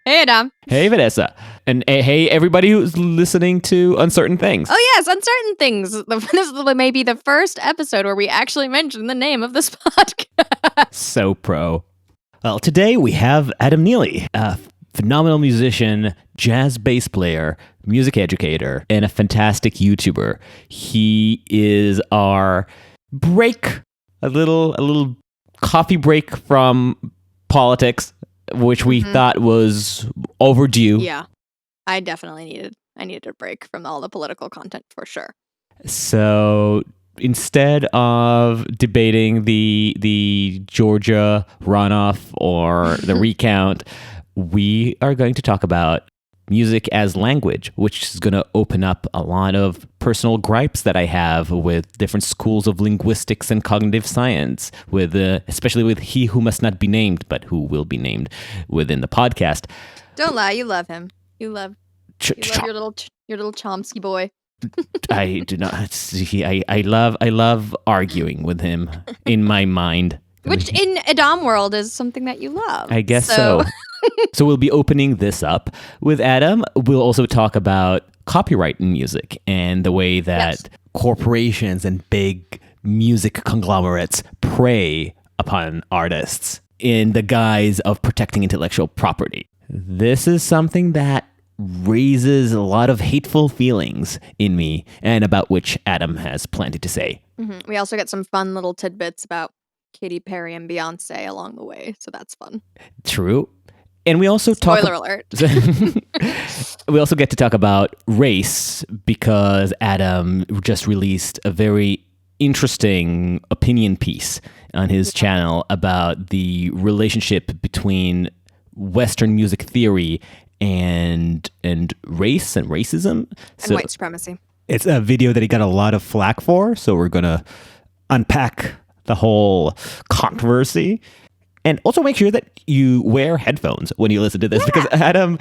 Hey, Adaam. Hey, Vanessa. And hey, everybody who's listening to Uncertain Things. Oh, yes, Uncertain Things. This may be the first episode where we actually mention the name of this podcast. So pro. Well, today we have Adaam Neely, a phenomenal musician, jazz bass player, music educator, and a fantastic YouTuber. He is our break, a little coffee break from politics, which we thought was overdue. Yeah, I definitely needed a break from all the political content for sure. So instead of debating the Georgia runoff or the recount, we are going to talk about music as language, which is going to open up a lot of personal gripes that I have with different schools of linguistics and cognitive science, with especially with he who must not be named, but who will be named within the podcast. Don't lie, you love him. You love your little Chomsky boy. I do not see. I love arguing with him in my mind. Which in Adaam world is something that you love. I guess so. So we'll be opening this up with Adaam. We'll also talk about copyright in music and the way that corporations and big music conglomerates prey upon artists in the guise of protecting intellectual property. This is something that raises a lot of hateful feelings in me, and about which Adaam has plenty to say. Mm-hmm. We also get some fun little tidbits about Katy Perry and Beyonce along the way, so that's fun. True. And we also Spoiler alert. We also get to talk about race because Adaam just released a very interesting opinion piece on his channel about the relationship between Western music theory and race and racism. And white supremacy. It's a video that he got a lot of flack for, so we're going to unpack the whole controversy. And also make sure that you wear headphones when you listen to this, because Adaam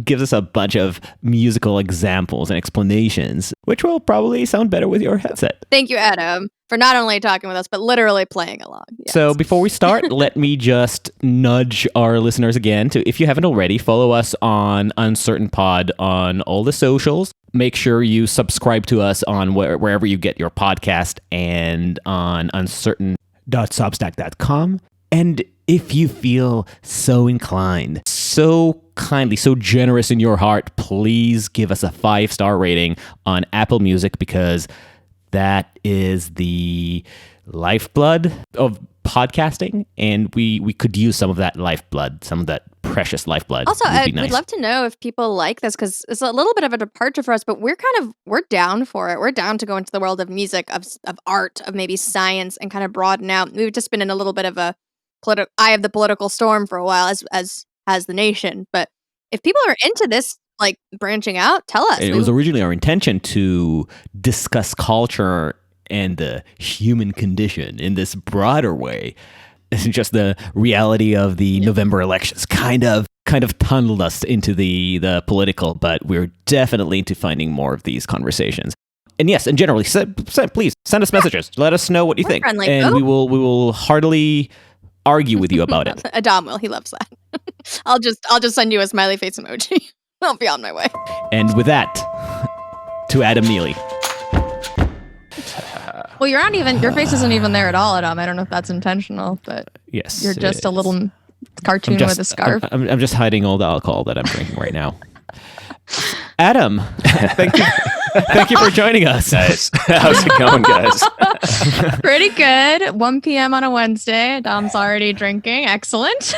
gives us a bunch of musical examples and explanations, which will probably sound better with your headset. Thank you, Adaam, for not only talking with us, but literally playing along. Yes. So before we start, let me just nudge our listeners again to, if you haven't already, follow us on Uncertain Pod on all the socials. Make sure you subscribe to us on wherever you get your podcast and on uncertain.substack.com. And if you feel so inclined, so kindly, so generous in your heart, please give us a 5-star rating on Apple Music, because that is the lifeblood of podcasting, and we could use some of that lifeblood, some of that precious lifeblood. Also, I'd love to know if people like this, because it's a little bit of a departure for us, but we're down for it. We're down to go into the world of music, of art, of maybe science, and kind of broaden out. We've just been in a little bit of a eye of the political storm for a while, as has the nation. But if people are into this, like branching out, tell us. It was originally our intention to discuss culture and the human condition in this broader way. It's just the reality of the November elections kind of tunneled us into the political, but we're definitely into finding more of these conversations. And yes, and generally, please send us messages. Let us know what you think, friendly. And we will heartily argue with you about it. Adaam will. He loves that. I'll just send you a smiley face emoji. I'll be on my way. And with that, to Adaam Neely. Well, your face isn't even there at all, Adaam. I don't know if that's intentional, but yes, you're just a little cartoon with a scarf. I'm just hiding all the alcohol that I'm drinking right now. Adaam, thank you for joining us. Nice. How's it going, guys? Pretty good. 1 p.m. on a Wednesday. Adaam's already drinking. Excellent.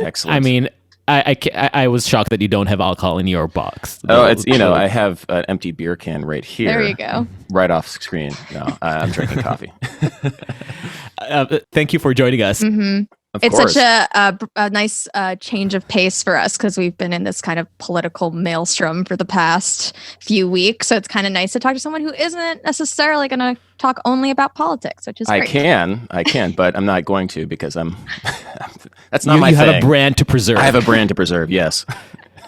Excellent. I mean, I was shocked that you don't have alcohol in your box. Oh, it's I have an empty beer can right here. There you go. Right off screen. No, I'm drinking coffee. Thank you for joining us. Mm-hmm. Of It's course. such a nice change of pace for us because we've been in this kind of political maelstrom for the past few weeks. So it's kind of nice to talk to someone who isn't necessarily going to talk only about politics, which is I great. can, but I'm not going to because that's not my you thing. have a brand to preserve. I have a brand to preserve, yes.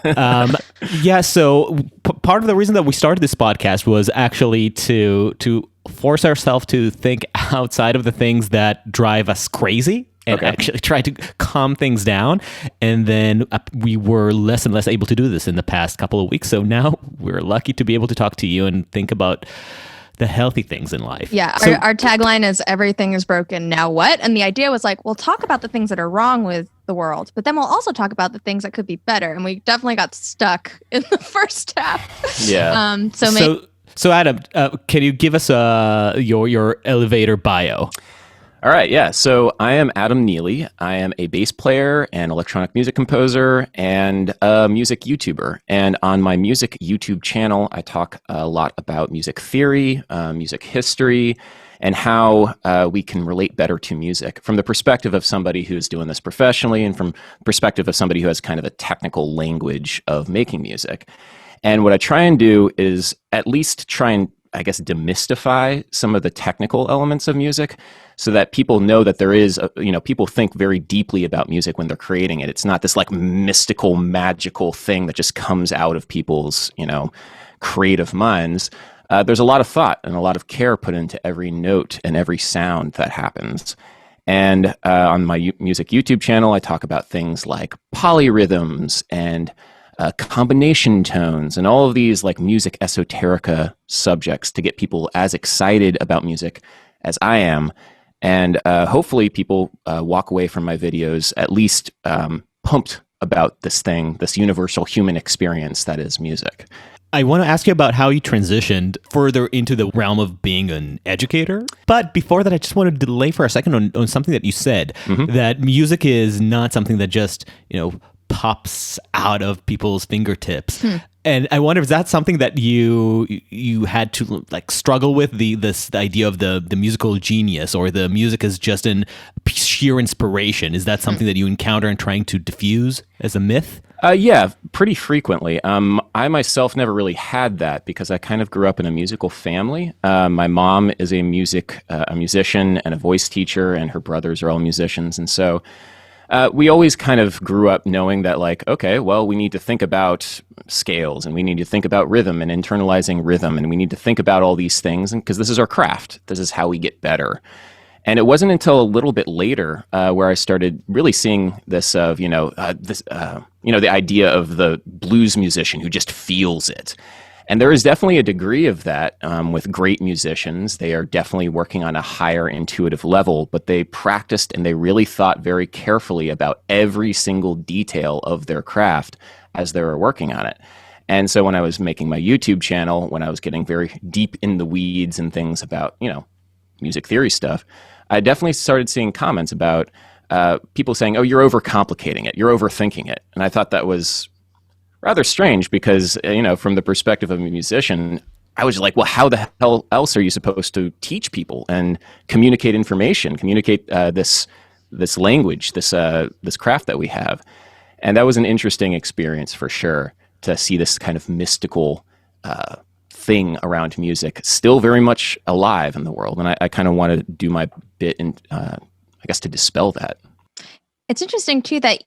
Yeah, so part of the reason that we started this podcast was actually to force ourselves to think outside of the things that drive us crazy and actually try to calm things down. And then we were less and less able to do this in the past couple of weeks. So now we're lucky to be able to talk to you and think about the healthy things in life. Yeah, So, our tagline is everything is broken, now what? And the idea was like, we'll talk about the things that are wrong with the world, but then we'll also talk about the things that could be better. And we definitely got stuck in the first half. Yeah. So Adam, can you give us your elevator bio? All right, yeah. So I am Adaam Neely. I am a bass player and electronic music composer and a music YouTuber. And on my music YouTube channel, I talk a lot about music theory, music history, and how we can relate better to music from the perspective of somebody who's doing this professionally and from the perspective of somebody who has kind of a technical language of making music. And what I try and do is at least try and, I guess, demystify some of the technical elements of music so that people know that there is, people think very deeply about music when they're creating it. It's not this like mystical, magical thing that just comes out of people's, creative minds. There's a lot of thought and a lot of care put into every note and every sound that happens. And on my music YouTube channel, I talk about things like polyrhythms and combination tones and all of these like music esoterica subjects to get people as excited about music as I am. And hopefully people walk away from my videos at least pumped about this thing, this universal human experience that is music. I want to ask you about how you transitioned further into the realm of being an educator. But before that, I just wanted to delay for a second on something that you said, that music is not something that just, pops out of people's fingertips. And I wonder, is that something that you had to like struggle with, this idea of the musical genius, or the music is just an sheer inspiration? Is that something that you encounter in trying to diffuse as a myth? Yeah, pretty frequently. I myself never really had that because I kind of grew up in a musical family. My mom is a musician and a voice teacher, and her brothers are all musicians. And so we always kind of grew up knowing that, like, okay, well, we need to think about scales, and we need to think about rhythm and internalizing rhythm, and we need to think about all these things, and because this is our craft. This is how we get better. And it wasn't until a little bit later where I started really seeing this of, the idea of the blues musician who just feels it. And there is definitely a degree of that with great musicians. They are definitely working on a higher intuitive level, but they practiced and they really thought very carefully about every single detail of their craft as they were working on it. And so when I was making my YouTube channel, when I was getting very deep in the weeds and things about, music theory stuff, I definitely started seeing comments about people saying, oh, you're overcomplicating it, you're overthinking it. And I thought that was rather strange because, from the perspective of a musician, I was like, well, how the hell else are you supposed to teach people and communicate information, communicate this language, this craft that we have? And that was an interesting experience for sure, to see this kind of mystical thing around music still very much alive in the world. And I kind of want to do my bit in, I guess, to dispel that. It's interesting too that,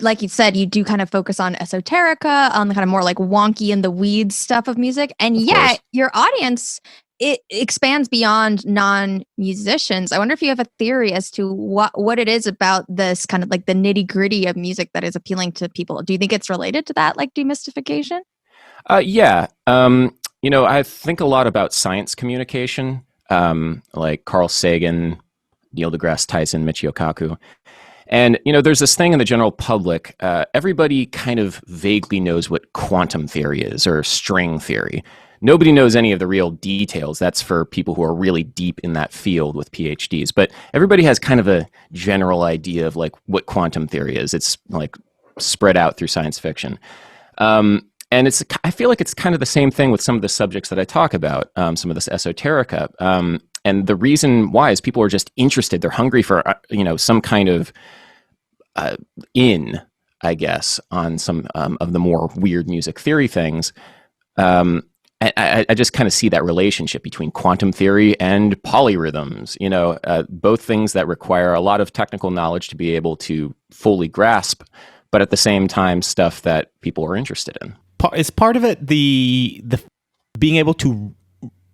like you said, you do kind of focus on esoterica, on the kind of more like wonky in the weeds stuff of music. And yet your audience, it expands beyond non-musicians. I wonder if you have a theory as to what it is about this kind of like the nitty gritty of music that is appealing to people. Do you think it's related to that, like demystification? Yeah. I think a lot about science communication, like Carl Sagan, Neil deGrasse Tyson, Michio Kaku. And, there's this thing in the general public, everybody kind of vaguely knows what quantum theory is or string theory. Nobody knows any of the real details. That's for people who are really deep in that field with PhDs. But everybody has kind of a general idea of like what quantum theory is. It's like spread out through science fiction. And I feel like it's kind of the same thing with some of the subjects that I talk about, some of this esoterica. And the reason why is people are just interested. They're hungry for, some kind of in, I guess, on some of the more weird music theory things. I just kind of see that relationship between quantum theory and polyrhythms, both things that require a lot of technical knowledge to be able to fully grasp, but at the same time, stuff that people are interested in. Is part of it the being able to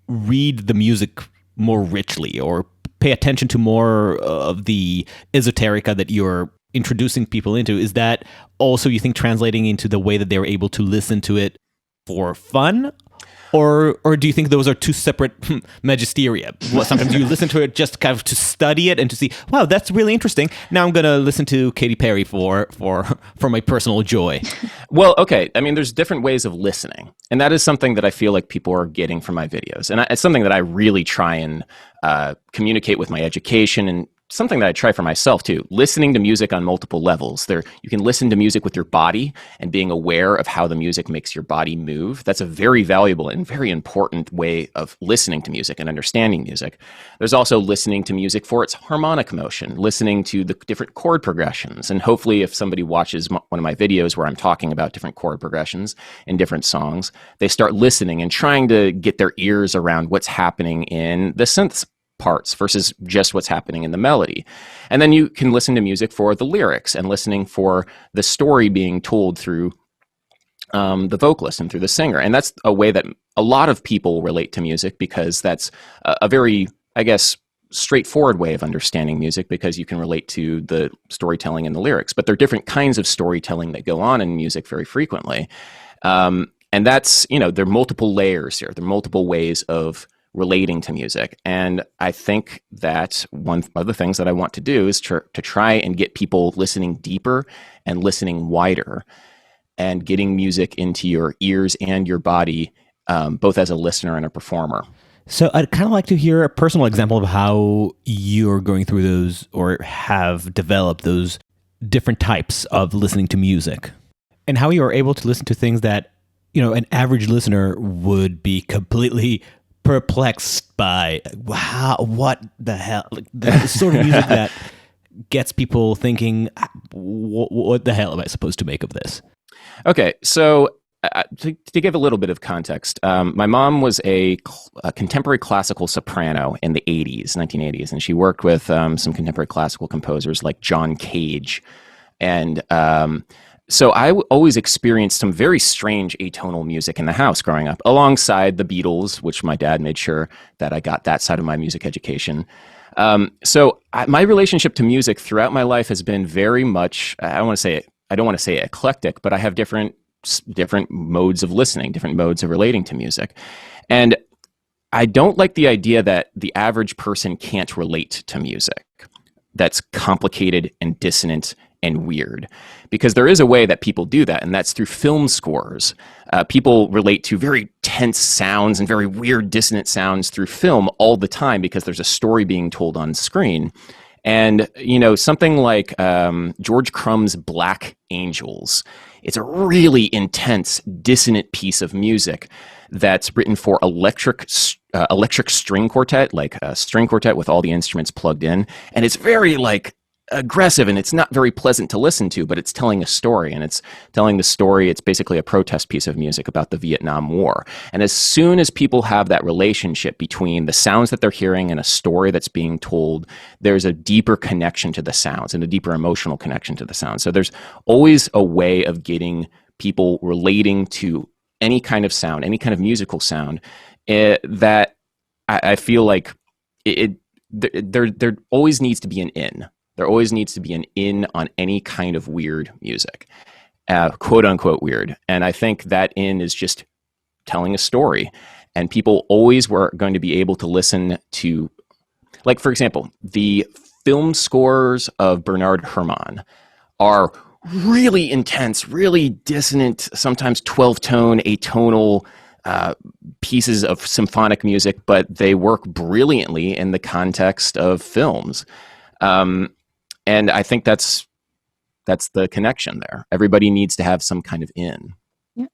read the music more richly or pay attention to more of the esoterica that you're introducing people into? Is that also, you think, translating into the way that they're able to listen to it for fun? Or do you think those are two separate magisteria? Well, sometimes you listen to it just kind of to study it and to see, wow, that's really interesting. Now I'm going to listen to Katy Perry for my personal joy. Well, okay. I mean, there's different ways of listening. And that is something that I feel like people are getting from my videos. And it's something that I really try and communicate with my education, and something that I try for myself too, listening to music on multiple levels. You can listen to music with your body and being aware of how the music makes your body move. That's a very valuable and very important way of listening to music and understanding music. There's also listening to music for its harmonic motion, listening to the different chord progressions. And hopefully if somebody watches one of my videos where I'm talking about different chord progressions in different songs, they start listening and trying to get their ears around what's happening in the synth parts versus just what's happening in the melody. And then you can listen to music for the lyrics and listening for the story being told through the vocalist and through the singer. And that's a way that a lot of people relate to music, because that's a very, I guess, straightforward way of understanding music, because you can relate to the storytelling and the lyrics. But there are different kinds of storytelling that go on in music very frequently. And that's, there are multiple layers here. There are multiple ways of relating to music. And I think that one of the things that I want to do is to try and get people listening deeper and listening wider, and getting music into your ears and your body, both as a listener and a performer. So I'd kind of like to hear a personal example of how you're going through those, or have developed those different types of listening to music, and how you are able to listen to things that, an average listener would be completely perplexed by. Wow, what the hell? Like, the sort of music that gets people thinking, what the hell am I supposed to make of this? Okay, so to give a little bit of context, my mom was a contemporary classical soprano in the 1980s, and she worked with some contemporary classical composers like John Cage. And so I always experienced some very strange atonal music in the house growing up, alongside the Beatles, which my dad made sure that I got that side of my music education. So my relationship to music throughout my life has been very much, I don't want to say eclectic, but I have different modes of listening, different modes of relating to music. And I don't like the idea that the average person can't relate to music that's complicated and dissonant and weird, because there is a way that people do that, and that's through film scores. People relate to very tense sounds and very weird dissonant sounds through film all the time, because there's a story being told on screen. And, something like George Crumb's Black Angels, it's a really intense, dissonant piece of music that's written for electric string quartet, like a string quartet with all the instruments plugged in. And it's very aggressive, and it's not very pleasant to listen to, but it's telling a story, and it's telling the story. It's basically a protest piece of music about the Vietnam War. And as soon as people have that relationship between the sounds that they're hearing and a story that's being told, there's a deeper connection to the sounds and a deeper emotional connection to the sounds. So there's always a way of getting people relating to any kind of sound, any kind of musical sound, that I feel like there always needs to be an in. There always needs to be an in on any kind of weird music, quote unquote weird. And I think that in is just telling a story. And people always were going to be able to listen to, like, for example, the film scores of Bernard Herrmann are really intense, really dissonant, sometimes 12-tone, atonal pieces of symphonic music, but they work brilliantly in the context of films. And I think that's the connection there. Everybody needs to have some kind of in. Yeah.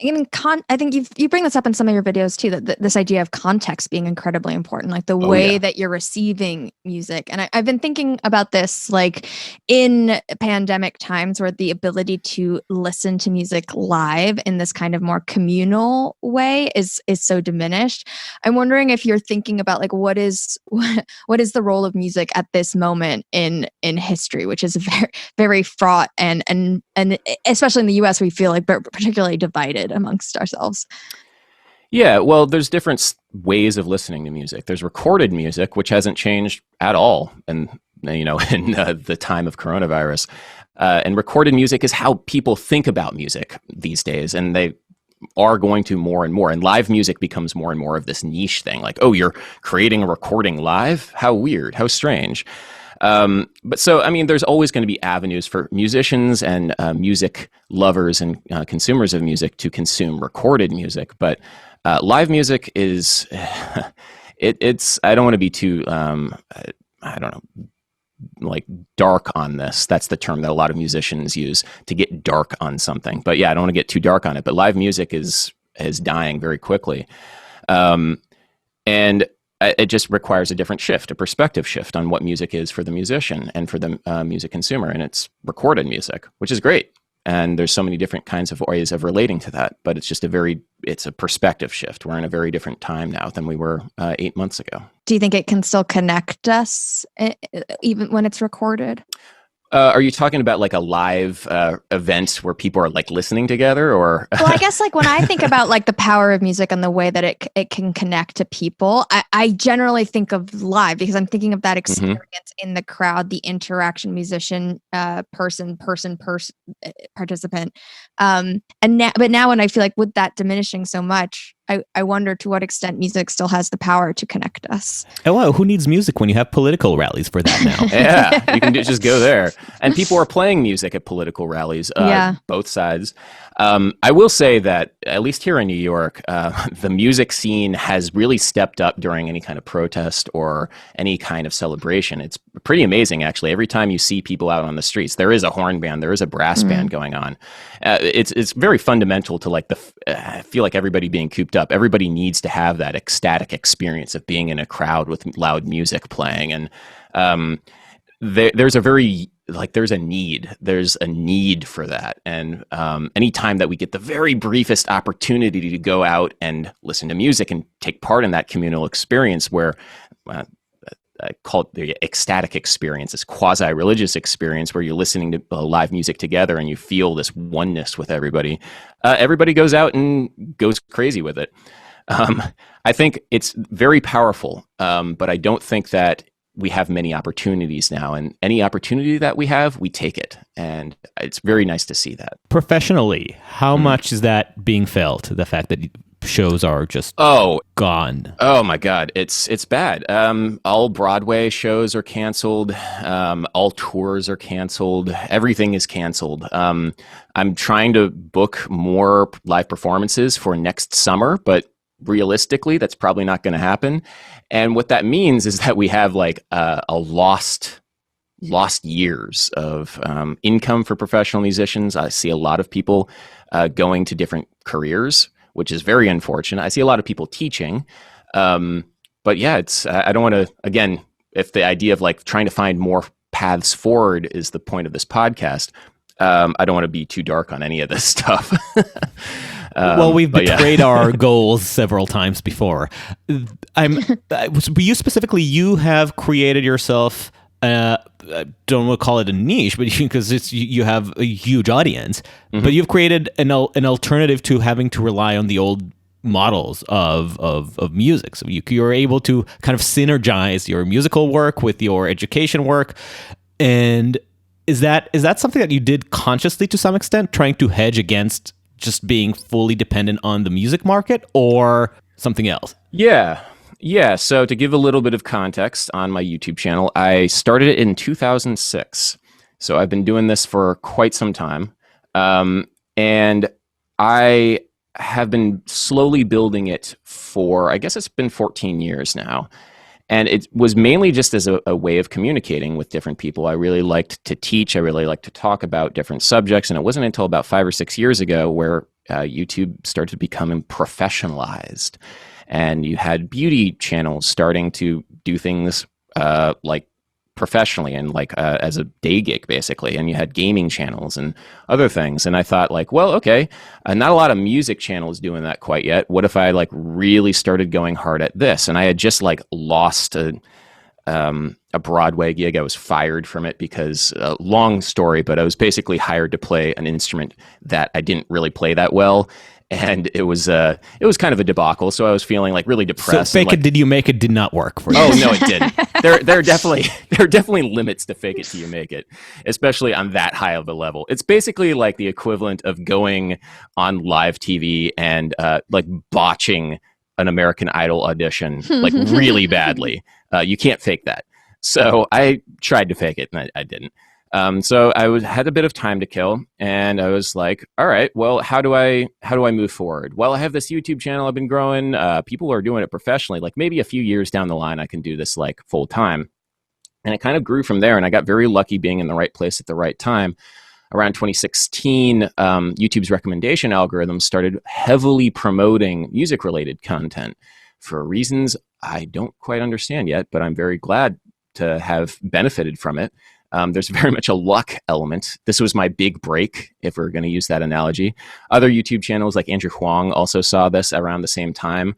I think you bring this up in some of your videos too, that this idea of context being incredibly important, like the Oh, way yeah. that you're receiving music. And I've been thinking about this, like in pandemic times, where the ability to listen to music live in this kind of more communal way is so diminished. I'm wondering if you're thinking about like what is the role of music at this moment in history, which is very, very fraught, and especially in the US, we feel like particularly divided amongst ourselves. Yeah, well, there's different ways of listening to music. There's recorded music, which hasn't changed at all, and in the time of coronavirus. And recorded music is how people think about music these days, and they are going to more and more. And live music becomes more and more of this niche thing. Like, oh, you're creating a recording live? How weird? How strange? But so, I mean, there's always going to be avenues for musicians and music lovers and consumers of music to consume recorded music. But live music is, it's, I don't want to be too, I don't know, like dark on this. That's the term that a lot of musicians use, to get dark on something. But yeah, I don't want to get too dark on it. But live music is dying very quickly. And it just requires a different shift, a perspective shift on what music is for the musician and for the music consumer. And it's recorded music, which is great. And there's so many different kinds of ways of relating to that. But it's just it's a perspective shift. We're in a very different time now than we were 8 months ago. Do you think it can still connect us even when it's recorded? Are you talking about like a live event where people are like listening together, or? Well, I guess like when I think about like the power of music and the way that it can connect to people, I generally think of live, because I'm thinking of that experience in the crowd, the interaction, musician, person, participant. But now when I feel like with that diminishing so much, I wonder to what extent music still has the power to connect us. Oh, wow. Who needs music when you have political rallies for that now? Yeah, you can just go there. And people are playing music at political rallies, both sides. I will say that, at least here in New York, the music scene has really stepped up during any kind of protest or any kind of celebration. It's pretty amazing, actually. Every time you see people out on the streets, there is a horn band, there is a brass band going on. It's very fundamental to like I feel like everybody being cooped up. Everybody needs to have that ecstatic experience of being in a crowd with loud music playing. And there's a need for that. And anytime that we get the very briefest opportunity to go out and listen to music and take part in that communal experience, where I call it the ecstatic experience, this quasi-religious experience where you're listening to live music together and you feel this oneness with everybody. Everybody goes out and goes crazy with it. I think it's very powerful, but I don't think that we have many opportunities now, and any opportunity that we have, we take it. And it's very nice to see that. Professionally, how much is that being felt? The fact that shows are just gone. Oh my God, it's bad. All Broadway shows are canceled. All tours are canceled. Everything is canceled. I'm trying to book more live performances for next summer, but realistically, that's probably not going to happen. And what that means is that we have like a lost years of income for professional musicians. I see a lot of people going to different careers, which is very unfortunate. I see a lot of people teaching. But yeah, I don't want to, again, if the idea of like trying to find more paths forward is the point of this podcast, I don't want to be too dark on any of this stuff. Well, we've betrayed our goals several times before. You specifically, you have created yourself, I don't want to call it a niche, but because you have a huge audience, but you've created an alternative to having to rely on the old models of music. So you're able to kind of synergize your musical work with your education work. And is that something that you did consciously to some extent, trying to hedge against just being fully dependent on the music market, or something else? Yeah. So to give a little bit of context on my YouTube channel, I started it in 2006. So I've been doing this for quite some time. And I have been slowly building it for, I guess it's been 14 years now. And it was mainly just as a way of communicating with different people. I really liked to teach. I really liked to talk about different subjects. And it wasn't until about 5 or 6 years ago where YouTube started to become professionalized, and you had beauty channels starting to do things like professionally and like as a day gig basically, and you had gaming channels and other things. And I thought like, well, okay, not a lot of music channels doing that quite yet. What if I like really started going hard at this? And I had just like lost a Broadway gig. I was fired from it because long story, but I was basically hired to play an instrument that I didn't really play that well. And it was kind of a debacle. So I was feeling like really depressed. So fake like, it, did you make it did not work for you? Oh no, it didn't. There are definitely limits to fake it till you make it, especially on that high of a level. It's basically like the equivalent of going on live TV and like botching an American Idol audition like really badly. You can't fake that. So I tried to fake it and I didn't. So I had a bit of time to kill, and I was like, all right, well, how do I move forward? Well, I have this YouTube channel I've been growing. People are doing it professionally. Like maybe a few years down the line, I can do this like full time. And it kind of grew from there. And I got very lucky being in the right place at the right time. Around 2016, YouTube's recommendation algorithm started heavily promoting music-related content for reasons I don't quite understand yet, but I'm very glad to have benefited from it. There's very much a luck element. This was my big break, if we're going to use that analogy. Other YouTube channels like Andrew Huang also saw this around the same time.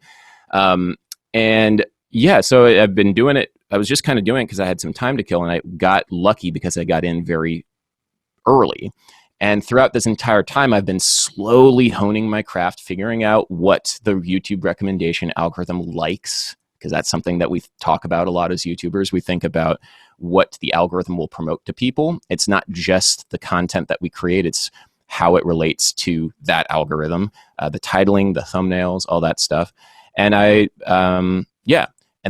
And yeah, so I've been doing it. I was just kind of doing it because I had some time to kill, and I got lucky because I got in very early. And throughout this entire time, I've been slowly honing my craft, figuring out what the YouTube recommendation algorithm likes, because that's something that we talk about a lot as YouTubers. We think about what the algorithm will promote to people. It's not just the content that we create, it's how it relates to that algorithm, the titling, the thumbnails, all that stuff. And and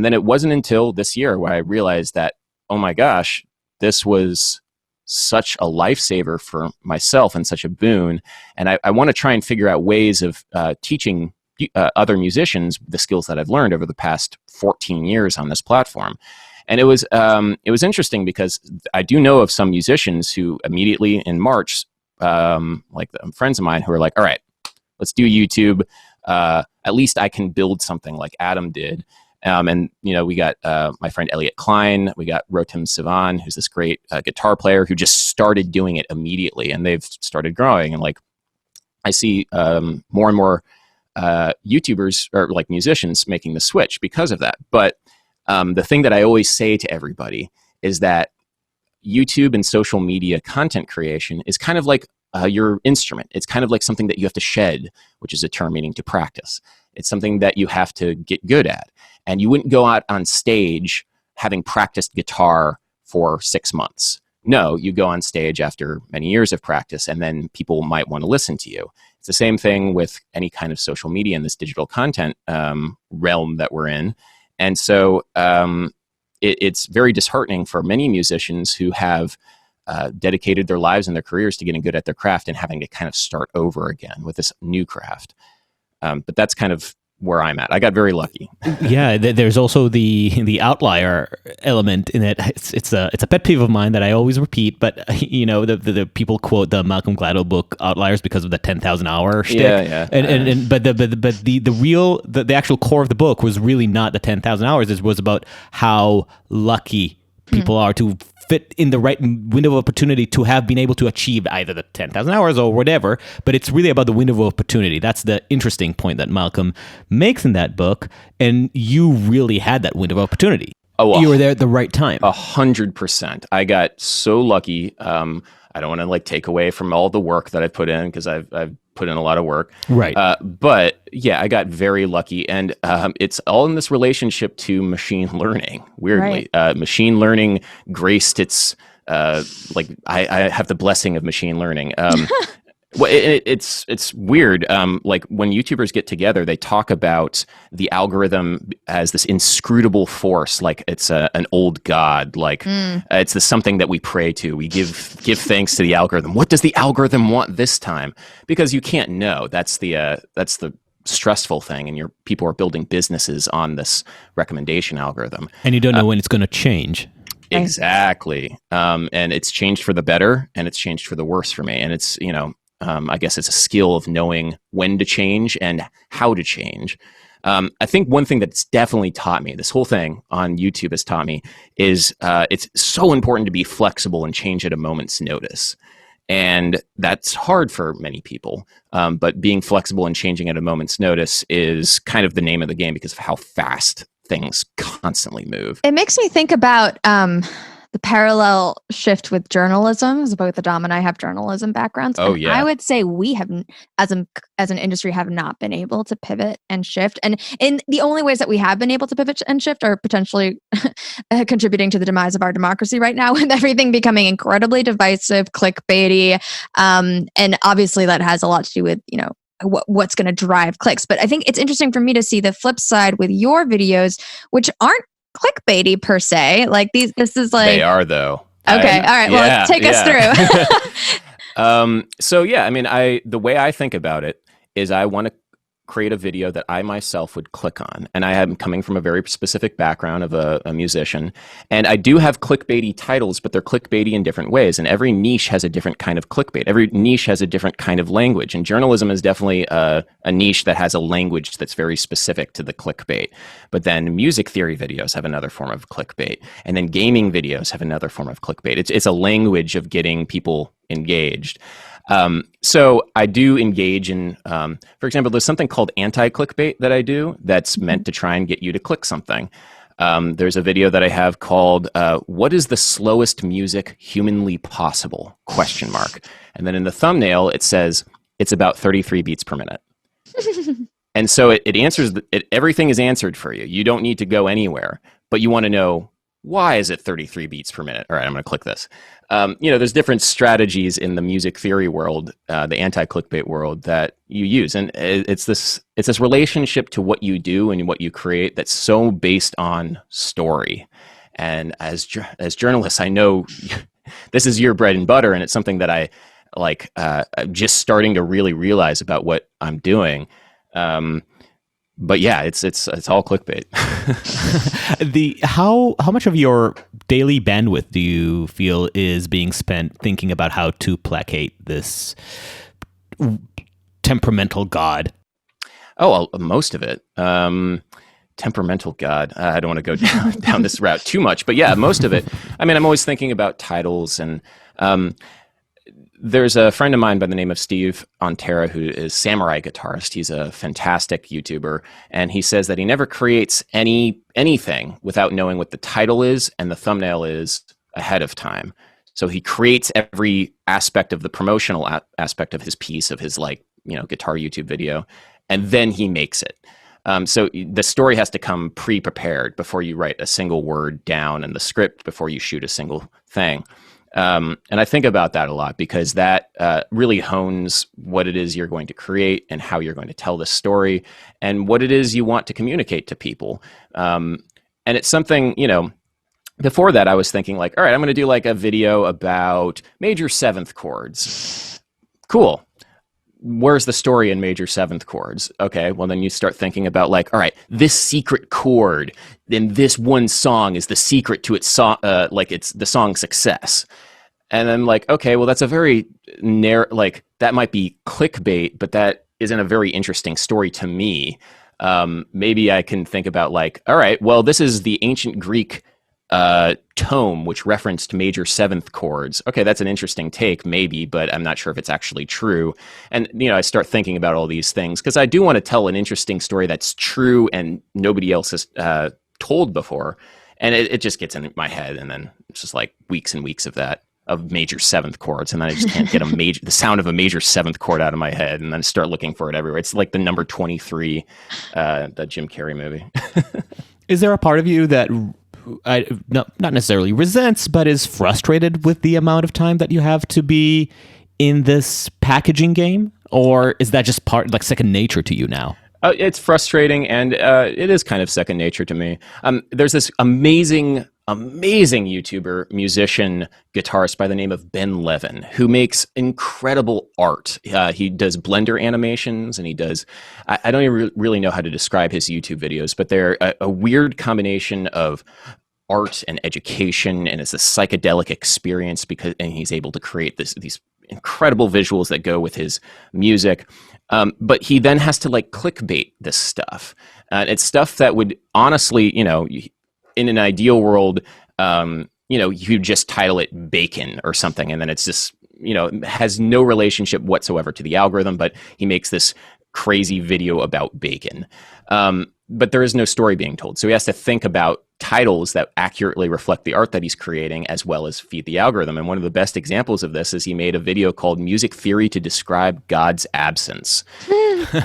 then it wasn't until this year where I realized that, oh my gosh, this was such a lifesaver for myself and such a boon. And I want to try and figure out ways of teaching other musicians the skills that I've learned over the past 14 years on this platform. And it was interesting because I do know of some musicians who immediately in March, like friends of mine who are like, all right, let's do YouTube. At least I can build something like Adaam did. And, we got my friend Elliot Klein. We got Rotem Sivan, who's this great guitar player who just started doing it immediately. And they've started growing. And like, I see more and more YouTubers or like musicians making the switch because of that. But the thing that I always say to everybody is that YouTube and social media content creation is kind of like your instrument. It's kind of like something that you have to shed, which is a term meaning to practice. It's something that you have to get good at. And you wouldn't go out on stage having practiced guitar for 6 months. No, you go on stage after many years of practice, and then people might want to listen to you. It's the same thing with any kind of social media in this digital content realm that we're in. And so it's very disheartening for many musicians who have dedicated their lives and their careers to getting good at their craft and having to kind of start over again with this new craft. But that's kind of where I'm at. I got very lucky. Yeah, there's also the outlier element in it. It's a pet peeve of mine that I always repeat. But the people quote the Malcolm Gladwell book Outliers because of the 10,000 hour shtick. Yeah. But the actual core of the book was really not the 10,000 hours. It was about how lucky people are to fit in the right window of opportunity to have been able to achieve either the 10,000 hours or whatever, but it's really about the window of opportunity. That's the interesting point that Malcolm makes in that book, and you really had that window of opportunity. Oh, you were there at the right time. 100%. I got so lucky. I don't want to like take away from all the work that I put in because I've put in a lot of work. Right. But yeah, I got very lucky. And it's all in this relationship to machine learning, weirdly. Right. Machine learning graced its, I have the blessing of machine learning. Well, it's weird. Like when YouTubers get together, they talk about the algorithm as this inscrutable force, like it's an old god. Like it's something that we pray to. We give thanks to the algorithm. What does the algorithm want this time? Because you can't know. That's the stressful thing, and people are building businesses on this recommendation algorithm, and you don't know when it's going to change. Exactly. And it's changed for the better, and it's changed for the worse for me. And it's I guess it's a skill of knowing when to change and how to change. I think one thing that's definitely taught me, this whole thing on YouTube has taught me, is it's so important to be flexible and change at a moment's notice. And that's hard for many people. But being flexible and changing at a moment's notice is kind of the name of the game because of how fast things constantly move. It makes me think about the parallel shift with journalism, as both Adaam and I have journalism backgrounds. Oh, and yeah. I would say we have, as an industry, have not been able to pivot and shift. And in the only ways that we have been able to pivot and shift are potentially contributing to the demise of our democracy right now, with everything becoming incredibly divisive, clickbaity. And obviously that has a lot to do with, what's going to drive clicks. But I think it's interesting for me to see the flip side with your videos, which aren't clickbaity per se. Like this is like, they are though. Okay. All right. Well, take us through. So yeah, I mean, the way I think about it is I want to create a video that I myself would click on. And I am coming from a very specific background of a musician. And I do have clickbaity titles, but they're clickbaity in different ways. And every niche has a different kind of clickbait. Every niche has a different kind of language. And journalism is definitely a niche that has a language that's very specific to the clickbait. But then music theory videos have another form of clickbait. And then gaming videos have another form of clickbait. It's a language of getting people engaged. So I do engage in, for example, there's something called anti-clickbait that I do that's meant to try and get you to click something. There's a video that I have called, what is the slowest music humanly possible? ? And then in the thumbnail, it says, it's about 33 beats per minute. And so it answers, everything is answered for you. You don't need to go anywhere, but you want to know, why is it 33 beats per minute? All right, I'm going to click this. There's different strategies in the music theory world, the anti-clickbait world that you use. And it's this relationship to what you do and what you create that's so based on story. And as journalists, I know this is your bread and butter, and it's something that I like just starting to really realize about what I'm doing. But yeah, it's all clickbait. How much of your daily bandwidth do you feel is being spent thinking about how to placate this temperamental god? Oh, well, most of it. Temperamental god. I don't want to go down this route too much, but yeah, most of it. I mean, I'm always thinking about titles, and there's a friend of mine by the name of Steve Ontera who is samurai guitarist. He's a fantastic YouTuber, and he says that he never creates anything without knowing what the title is and the thumbnail is ahead of time. So he creates every aspect of the promotional aspect of his piece, of his guitar YouTube video, and then he makes it. So the story has to come pre-prepared before you write a single word down in the script, before you shoot a single thing. And I think about that a lot because that really hones what it is you're going to create and how you're going to tell the story and what it is you want to communicate to people. And it's something, before that I was thinking all right, I'm going to do a video about major seventh chords. Cool. Where's the story in major seventh chords? Okay, well then you start thinking about all right, this secret chord in this one song is the secret to its song, it's the song's success. And then okay, well that's a very narrow, that might be clickbait, but that isn't a very interesting story to me. Maybe I can think about all right, well this is the ancient Greek tome which referenced major seventh chords. Okay, that's an interesting take maybe, but I'm not sure if it's actually true. And I start thinking about all these things because I do want to tell an interesting story that's true and nobody else has told before, and it just gets in my head, and then it's just weeks and weeks of that, of major seventh chords, and then I just can't get the sound of a major seventh chord out of my head, and then start looking for it everywhere. It's like the number 23, the Jim Carrey movie. Is there a part of you that not necessarily resents, but is frustrated with the amount of time that you have to be in this packaging game? Or is that just second nature to you now? It's frustrating, and it is kind of second nature to me. There's this amazing YouTuber, musician, guitarist by the name of Ben Levin, who makes incredible art. He does Blender animations, and he does, I don't even really know how to describe his YouTube videos, but they're a weird combination of art and education, and it's a psychedelic experience and he's able to create these incredible visuals that go with his music. But he then has to like clickbait this stuff. It's stuff that would honestly, in an ideal world, you just title it Bacon or something, and then it's just, has no relationship whatsoever to the algorithm, but he makes this crazy video about bacon. But there is no story being told. So he has to think about titles that accurately reflect the art that he's creating, as well as feed the algorithm. And one of the best examples of this is he made a video called Music Theory to Describe God's Absence.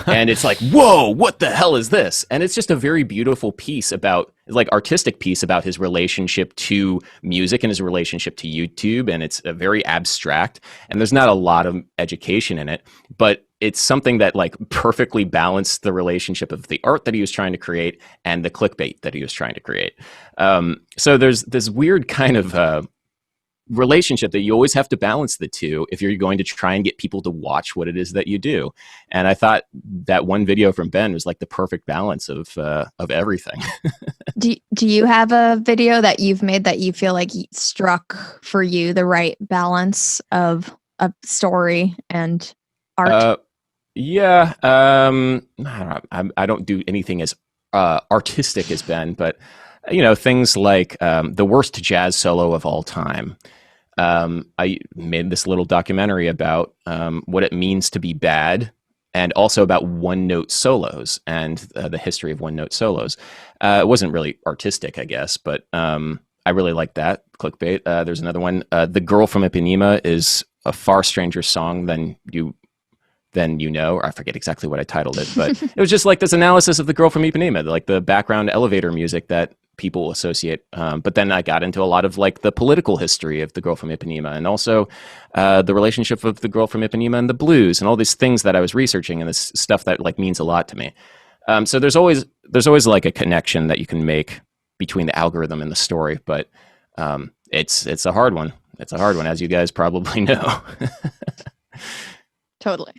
And it's like, whoa, what the hell is this? And it's just a very beautiful piece about, like, artistic piece about his relationship to music and his relationship to YouTube. And it's a very abstract, and there's not a lot of education in it, but it's something that like perfectly balanced the relationship of the art that he was trying to create and the clickbait that he was trying to create. So there's this weird kind of relationship that you always have to balance the two if you're going to try and get people to watch what it is that you do. And I thought that one video from Ben was like the perfect balance of everything. Do you have a video that you've made that you feel like struck for you the right balance of story and art? Yeah, I don't do anything as artistic as Ben, but things like the worst jazz solo of all time. I made this little documentary about what it means to be bad, and also about one-note solos and the history of one-note solos. It wasn't really artistic, I guess, but I really like that clickbait. There's another one. The Girl from Ipanema is a far stranger song than you know, or I forget exactly what I titled it, but it was just like this analysis of The Girl from Ipanema, like the background elevator music that people associate. But then I got into a lot of like the political history of The Girl from Ipanema, and also the relationship of The Girl from Ipanema and the blues, and all these things that I was researching, and this stuff that like means a lot to me. So there's always like a connection that you can make between the algorithm and the story, but it's a hard one. It's a hard one, as you guys probably know. Totally.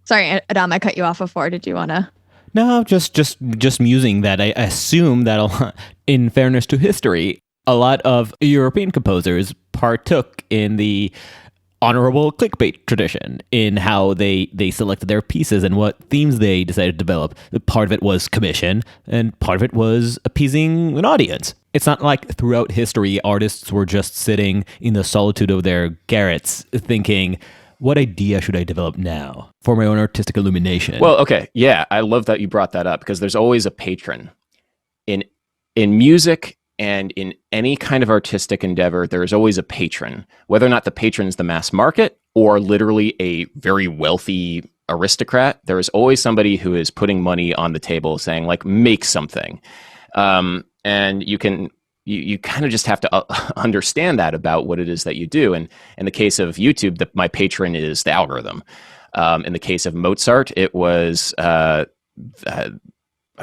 Sorry, Adaam, I cut you off before. Did you want to? No, just musing that I assume that, in fairness to history, a lot of European composers partook in the honorable clickbait tradition in how they selected their pieces and what themes they decided to develop. Part of it was commission, and part of it was appeasing an audience. It's not like throughout history, artists were just sitting in the solitude of their garrets thinking, what idea should I develop now for my own artistic illumination? Well, okay. Yeah, I love that you brought that up, because there's always a patron. In music and in any kind of artistic endeavor, there is always a patron. Whether or not the patron is the mass market or literally a very wealthy aristocrat, there is always somebody who is putting money on the table saying, like, make something. And you kind of just have to understand that about what it is that you do. And in the case of YouTube, my patron is the algorithm. In the case of Mozart, it was I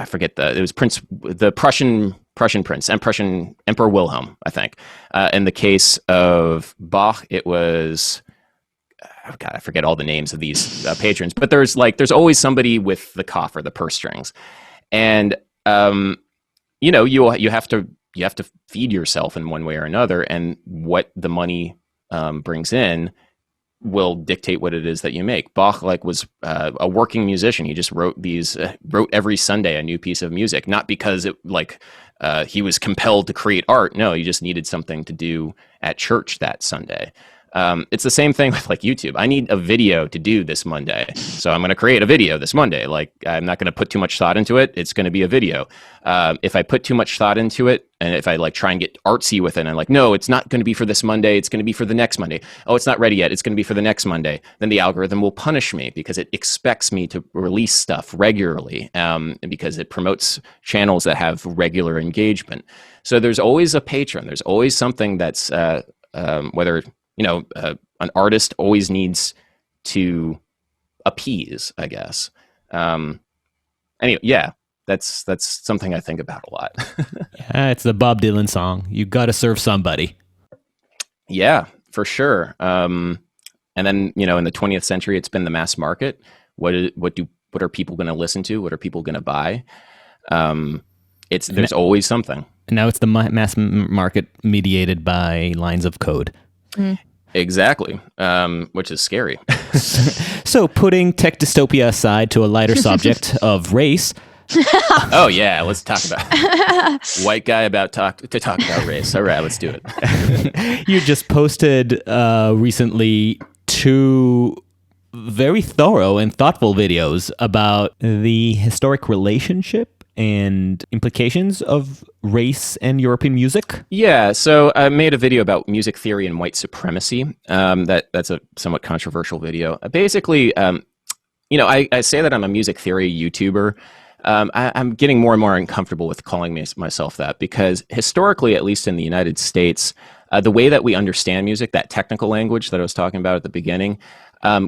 forget it was the Prussian prince and Prussian Emperor Wilhelm, I think. In the case of Bach, it was I forget all the names of these patrons, but there's always somebody with the coff or the purse strings, and you have to feed yourself in one way or another, and what the money brings in will dictate what it is that you make. Bach was a working musician. He just wrote every Sunday a new piece of music, not because he was compelled to create art. No, he just needed something to do at church that Sunday. It's the same thing with YouTube. I need a video to do this Monday, so I'm going to create a video this Monday. I'm not going to put too much thought into it. It's going to be a video. If I put too much thought into it, and if I try and get artsy with it, and no, it's not going to be for this Monday. It's going to be for the next Monday. Oh, it's not ready yet. It's going to be for the next Monday. Then the algorithm will punish me because it expects me to release stuff regularly, and because it promotes channels that have regular engagement. So there's always a patron. There's always something that's whether an artist always needs to appease, I guess. Anyway, yeah, that's something I think about a lot. Yeah, it's the Bob Dylan song. You got to serve somebody. Yeah, for sure. And then in the 20th century, it's been the mass market. What are people going to listen to? What are people going to buy? There's always something. And now it's the mass market mediated by lines of code. Mm. Exactly, which is scary. So, putting tech dystopia aside to a lighter subject of race. Oh yeah, let's talk about white guy to talk about race. All right, let's do it. You just posted recently 2 very thorough and thoughtful videos about the historic relationship and implications of race and European music. Yeah, so I made a video about music theory and white supremacy. That's a somewhat controversial video. Basically, I say that I'm a music theory YouTuber. I'm getting more and more uncomfortable with calling myself that, because historically, at least in the United States, the way that we understand music, that technical language that I was talking about at the beginning,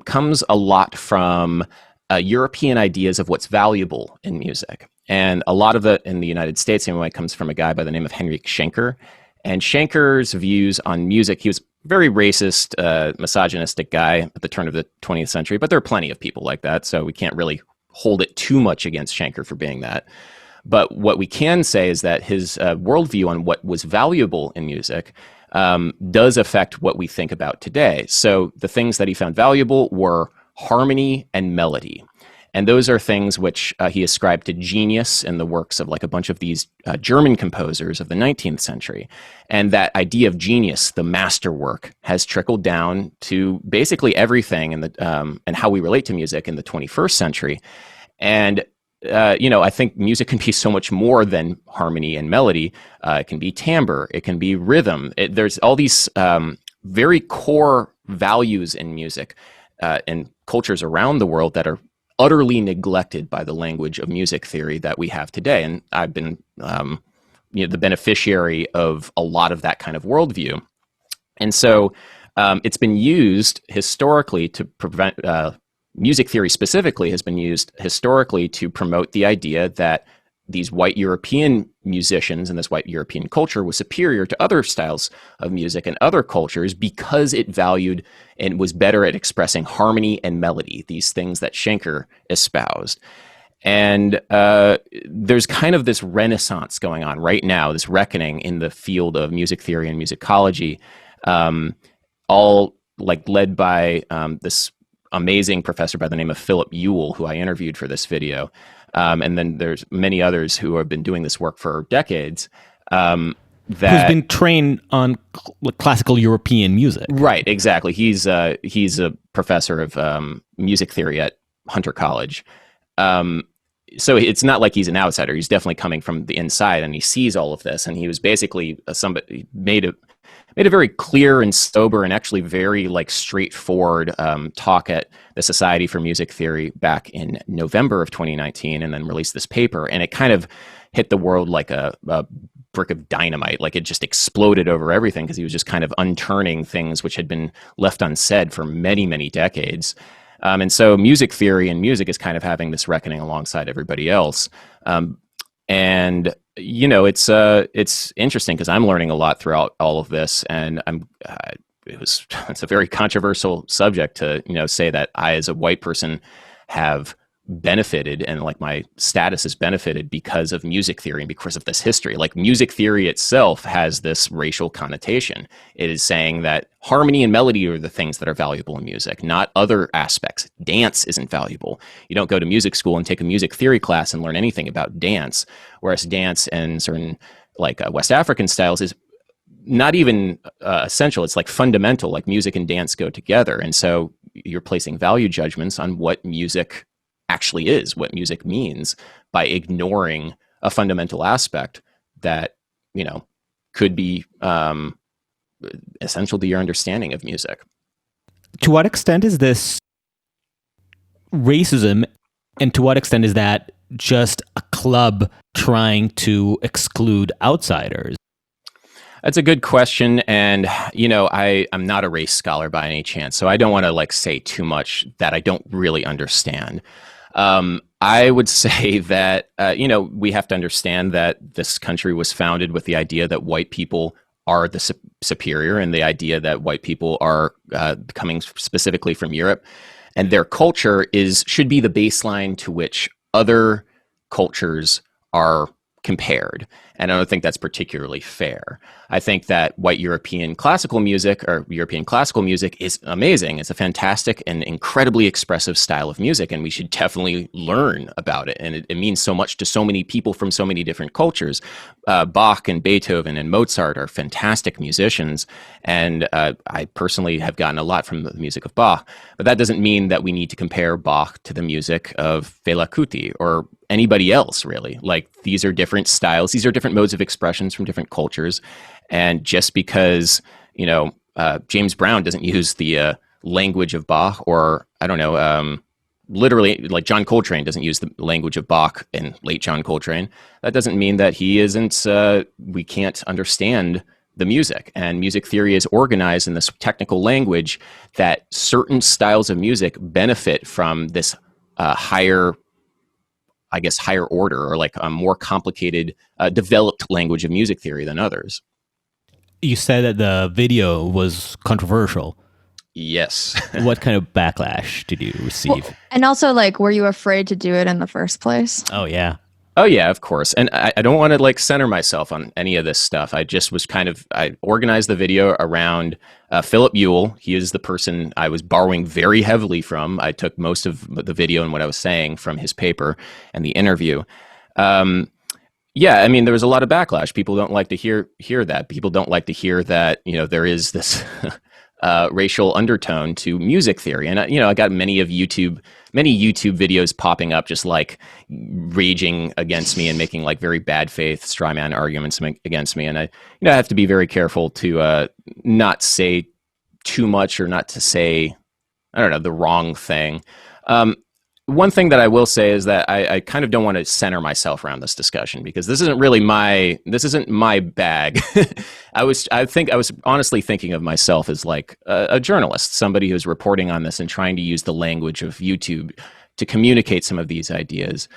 comes a lot from European ideas of what's valuable in music. And a lot of it in the United States, anyway, comes from a guy by the name of Henry Schenker. And Schenker's views on music, he was a very racist, misogynistic guy at the turn of the 20th century, but there are plenty of people like that, so we can't really hold it too much against Schenker for being that. But what we can say is that his worldview on what was valuable in music does affect what we think about today. So the things that he found valuable were harmony and melody. And those are things which he ascribed to genius in the works of like a bunch of these German composers of the 19th century. And that idea of genius, the masterwork, has trickled down to basically everything in the and how we relate to music in the 21st century. And I think music can be so much more than harmony and melody. It can be timbre, it can be rhythm. There's all these very core values in music and cultures around the world that are utterly neglected by the language of music theory that we have today. And I've been the beneficiary of a lot of that kind of worldview. And so it's been used historically to prevent, music theory specifically has been used historically to promote the idea that these white European musicians and this white European culture was superior to other styles of music and other cultures because it valued and was better at expressing harmony and melody, these things that Schenker espoused. And there's kind of this renaissance going on right now, this reckoning in the field of music theory and musicology, all like led by this amazing professor by the name of Philip Ewell, who I interviewed for this video. And then there's many others who have been doing this work for decades. Who's been trained on classical European music. Right, exactly. He's a professor of music theory at Hunter College. So it's not like he's an outsider. He's definitely coming from the inside, and he sees all of this. And he was basically somebody made a very clear and sober and actually very like straightforward talk at the Society for Music Theory back in November of 2019, and then released this paper. And it kind of hit the world like a brick of dynamite. Like it just exploded over everything, because he was just kind of unturning things which had been left unsaid for many, many decades. And so music theory and music is kind of having this reckoning alongside everybody else. And it's interesting because I'm learning a lot throughout all of this, and it's a very controversial subject to say that I, as a white person, have benefited, and like my status has benefited because of music theory and because of this history. Like music theory itself has this racial connotation. It is saying that harmony and melody are the things that are valuable in music, not other aspects. Dance isn't valuable. You don't go to music school and take a music theory class and learn anything about dance, whereas dance and certain like West African styles is not even essential. It's like fundamental, like music and dance go together. And so you're placing value judgments on what music actually is, what music means, by ignoring a fundamental aspect that, could be essential to your understanding of music. To what extent is this racism, and to what extent is that just a club trying to exclude outsiders? That's a good question. And, I'm not a race scholar by any chance, so I don't want to say too much that I don't really understand. I would say that, we have to understand that this country was founded with the idea that white people are the superior, and the idea that white people are coming specifically from Europe, and their culture should be the baseline to which other cultures are compared. And I don't think that's particularly fair. I think that white European classical music or European classical music is amazing. It's a fantastic and incredibly expressive style of music, and we should definitely learn about it. And it means so much to so many people from so many different cultures. Bach and Beethoven and Mozart are fantastic musicians, and I personally have gotten a lot from the music of Bach. But that doesn't mean that we need to compare Bach to the music of Fela Kuti or anybody else, really. Like, these are different styles. These are different modes of expressions from different cultures. And just because, James Brown doesn't use the language of Bach, or, I don't know, literally, like John Coltrane doesn't use the language of Bach in late John Coltrane, that doesn't mean that he isn't, we can't understand the music. And music theory is organized in this technical language that certain styles of music benefit from this higher order, or like a more complicated, developed language of music theory than others. You said that the video was controversial. Yes. What kind of backlash did you receive? Well, and also, like, were you afraid to do it in the first place? Oh, yeah. Oh, yeah, of course. And I don't want to like center myself on any of this stuff. I just was I organized the video around Philip Ewell. He is the person I was borrowing very heavily from. I took most of the video and what I was saying from his paper and the interview. Yeah, I mean, there was a lot of backlash. People don't like to hear that. People don't like to hear that, there is this racial undertone to music theory. And, I got many YouTube videos popping up just like raging against me and making like very bad faith straw man arguments against me. And I have to be very careful to not say too much, or not to say, I don't know, the wrong thing. One thing that I will say is that I kind of don't want to center myself around this discussion, because this isn't my bag. I was honestly thinking of myself as like a journalist, somebody who's reporting on this and trying to use the language of YouTube to communicate some of these ideas.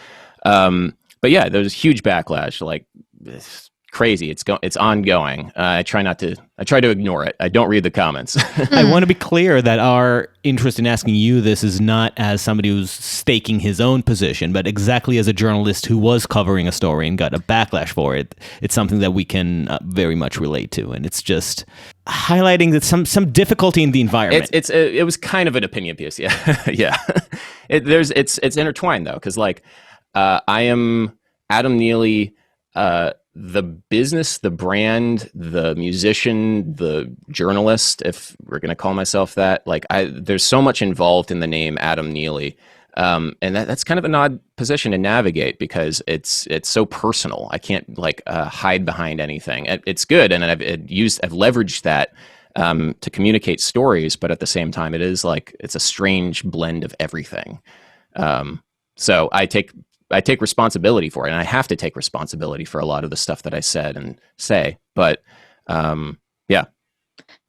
But yeah, there's huge backlash, like it's crazy. It's ongoing. I try to ignore it. I don't read the comments. I want to be clear that our interest in asking you this is not as somebody who's staking his own position, but exactly as a journalist who was covering a story and got a backlash for it. It's something that we can very much relate to, and it's just highlighting that some difficulty in the environment. It was kind of an opinion piece, yeah, yeah. It's intertwined though, because like I am Adaam Neely. The business, the brand, the musician, the journalist, if we're going to call myself that, like there's so much involved in the name Adaam Neely. And that's kind of an odd position to navigate, because it's so personal. I can't like hide behind anything. It's good. And I've leveraged that to communicate stories, but at the same time, it's a strange blend of everything. So I take responsibility for it, and I have to take responsibility for a lot of the stuff that I said and say. But yeah.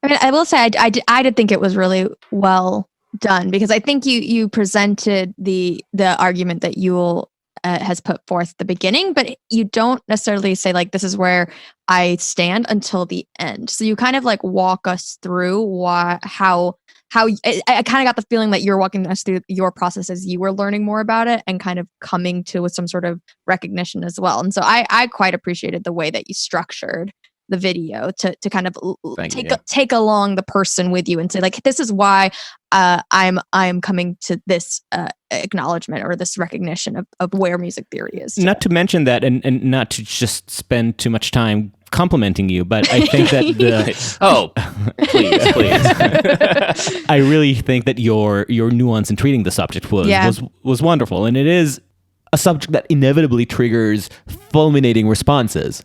I mean, I will say I did think it was really well done, because I think you presented the argument that Ewell has put forth at the beginning, but you don't necessarily say like, this is where I stand until the end. So you kind of like walk us through how I kind of got the feeling that you're walking us through your process as you were learning more about it and kind of coming to with some sort of recognition as well. And so I quite appreciated the way that you structured the video to kind of take along the person with you and say like, this is why I'm coming to this acknowledgement or this recognition of where music theory is today. Not to mention that, and not to just spend too much time complimenting you, but I think that oh, please. I really think that your nuance in treating the subject was wonderful, and it is a subject that inevitably triggers fulminating responses.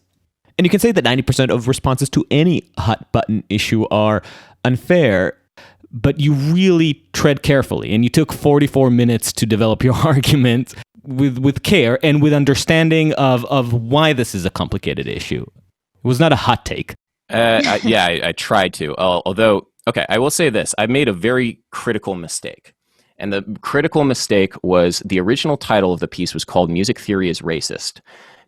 And you can say that 90% of responses to any hot button issue are unfair, but you really tread carefully, and you took 44 minutes to develop your argument with care and with understanding of why this is a complicated issue. It was not a hot take. I tried to. Although, okay, I will say this. I made a very critical mistake. And the critical mistake was the original title of the piece was called Music Theory is Racist,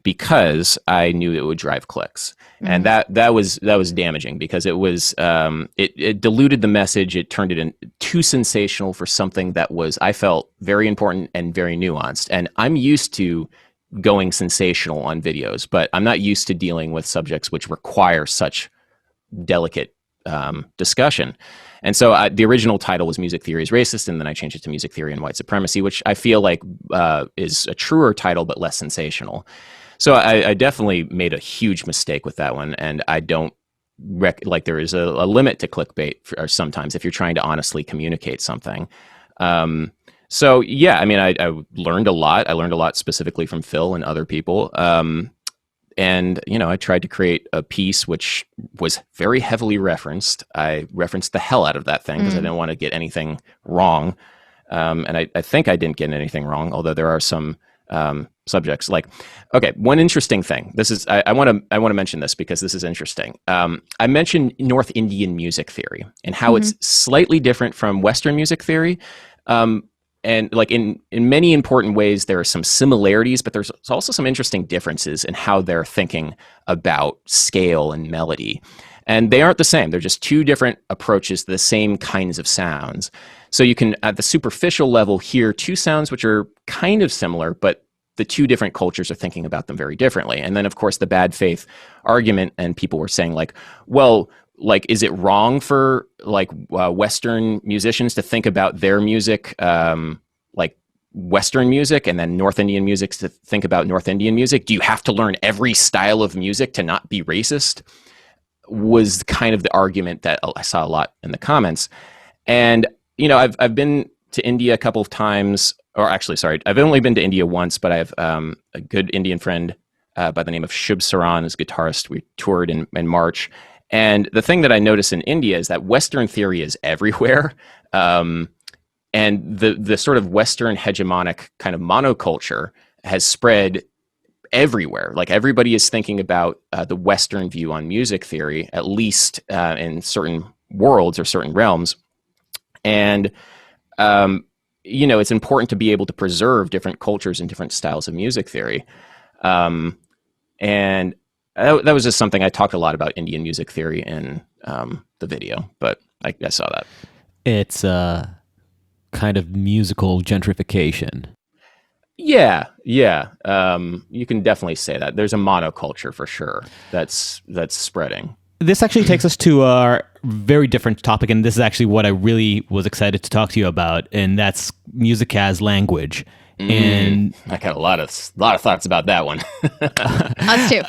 because I knew it would drive clicks. Mm-hmm. And that was damaging, because it was it diluted the message. It turned it in too sensational for something that was, I felt, very important and very nuanced. And I'm used to going sensational on videos, but I'm not used to dealing with subjects which require such delicate discussion. And so the original title was Music Theory is Racist, and then I changed it to Music Theory and White Supremacy, which I feel like is a truer title but less sensational. So I definitely made a huge mistake with that one, and I don't like there is a limit to clickbait or sometimes if you're trying to honestly communicate something. So yeah, I mean, I learned a lot. I learned a lot specifically from Phil and other people. And, you know, I tried to create a piece which was very heavily referenced. I referenced the hell out of that thing because I didn't want to get anything wrong. And I think I didn't get anything wrong, although there are some subjects like, okay, one interesting thing. This is, I want to mention this because this is interesting. I mentioned North Indian music theory and how it's slightly different from Western music theory. And like in many important ways, there are some similarities, but there's also some interesting differences in how they're thinking about scale and melody. And they aren't the same. They're just two different approaches to the same kinds of sounds. So you can, at the superficial level, hear two sounds which are kind of similar, but the two different cultures are thinking about them very differently. And then, of course, the bad faith argument, and people were saying like, well, like, is it wrong for like Western musicians to think about their music like Western music, and then North Indian music to think about North Indian music? Do you have to learn every style of music to not be racist? Was kind of the argument that I saw a lot in the comments. And, you know, I've been to India a couple of times, or actually, sorry, I've only been to India once, but I have a good Indian friend by the name of Shubh Saran, as guitarist. We toured in March. And the thing that I notice in India is that Western theory is everywhere. And the sort of Western hegemonic kind of monoculture has spread everywhere. Like everybody is thinking about the Western view on music theory, at least in certain worlds or certain realms. And, you know, it's important to be able to preserve different cultures and different styles of music theory. And that was just something I talked a lot about Indian music theory in the video, but I saw that. It's a kind of musical gentrification. Yeah. You can definitely say that. There's a monoculture for sure that's spreading. This actually takes us to our very different topic, and this is actually what I really was excited to talk to you about, and that's music as language. And I got a lot of thoughts about that one. Us too.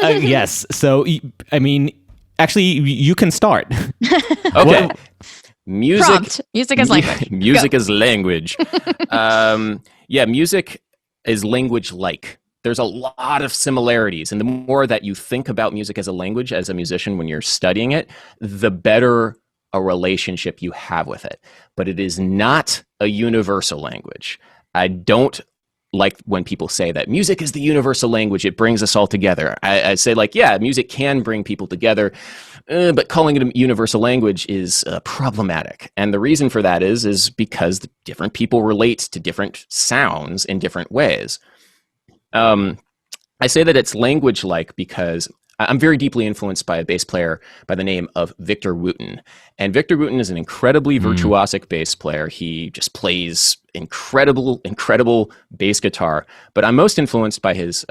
Yes. So, I mean, actually, you can start. Okay. Music. Prompt. Music as language. Music as language. Yeah, music is language-like. There's a lot of similarities. And the more that you think about music as a language, as a musician, when you're studying it, the better a relationship you have with it. But it is not a universal language. I don't like when people say that music is the universal language, it brings us all together. I say like, yeah, music can bring people together, but calling it a universal language is problematic. And the reason for that is because different people relate to different sounds in different ways. I say that it's language-like because I'm very deeply influenced by a bass player by the name of Victor Wooten. And Victor Wooten is an incredibly virtuosic bass player. He just plays incredible bass guitar. But I'm most influenced by his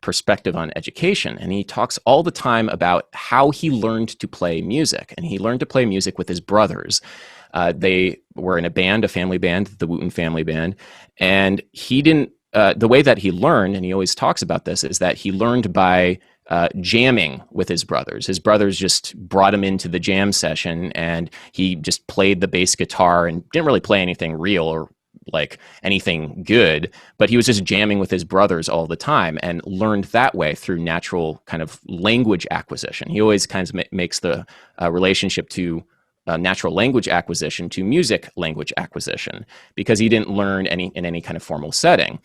perspective on education. And he talks all the time about how he learned to play music. And he learned to play music with his brothers. They were in a band, a family band, the Wooten family band. And he didn't, the way that he learned, and he always talks about this, is that he learned by jamming with his brothers. His brothers just brought him into the jam session, and he just played the bass guitar and didn't really play anything real or like anything good, but he was just jamming with his brothers all the time and learned that way through natural kind of language acquisition. He always kind of makes the relationship to natural language acquisition to music language acquisition, because he didn't learn in any kind of formal setting.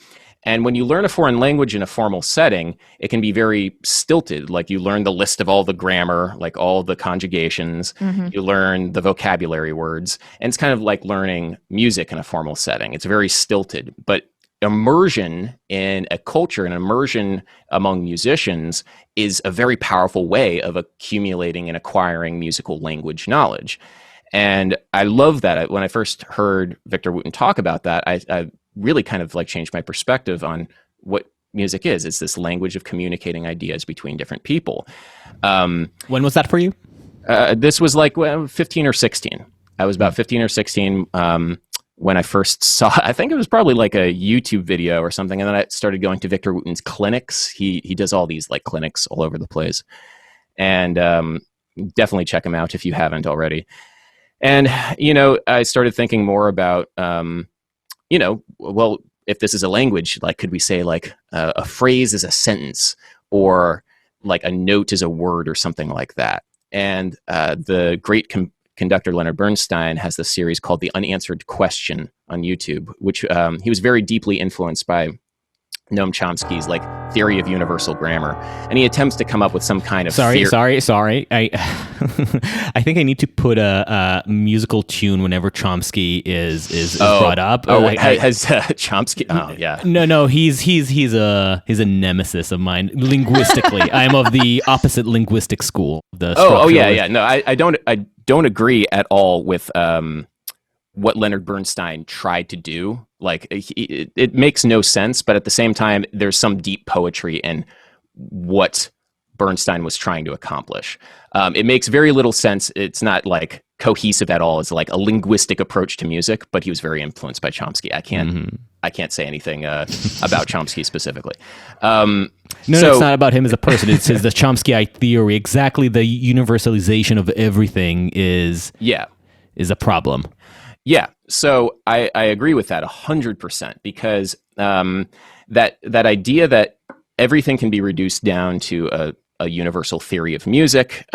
And when you learn a foreign language in a formal setting, it can be very stilted. Like you learn the list of all the grammar, like all the conjugations, you learn the vocabulary words, and it's kind of like learning music in a formal setting. It's very stilted. But immersion in a culture and immersion among musicians is a very powerful way of accumulating and acquiring musical language knowledge. And I love that. When I first heard Victor Wooten talk about that, I really kind of like changed my perspective on what music is. It's this language of communicating ideas between different people. When was that for you? This was like 15 or 16. I was about 15 or 16 when I first saw, I think it was probably like a YouTube video or something. And then I started going to Victor Wooten's clinics. He does all these like clinics all over the place. And definitely check him out if you haven't already. And, I started thinking more about, well, if this is a language, like, could we say like a phrase is a sentence, or like a note is a word, or something like that. And the great conductor Leonard Bernstein has this series called The Unanswered Question on YouTube, which he was very deeply influenced by Noam Chomsky's like theory of universal grammar, and he attempts to come up with some kind of Sorry. I I think I need to put a musical tune whenever Chomsky is brought up. Has Chomsky? Oh yeah. No. He's a nemesis of mine linguistically. I'm of the opposite linguistic school. Yeah. No, I don't agree at all with what Leonard Bernstein tried to do. Like, it makes no sense, but at the same time, there's some deep poetry in what Bernstein was trying to accomplish. It makes very little sense. It's not like cohesive at all. It's like a linguistic approach to music, but he was very influenced by Chomsky. I can't say anything about Chomsky specifically. No, it's not about him as a person. It's the Chomskyite theory. Exactly, the universalization of everything is a problem. Yeah, so I agree with that 100%, because that idea that everything can be reduced down to a universal theory of music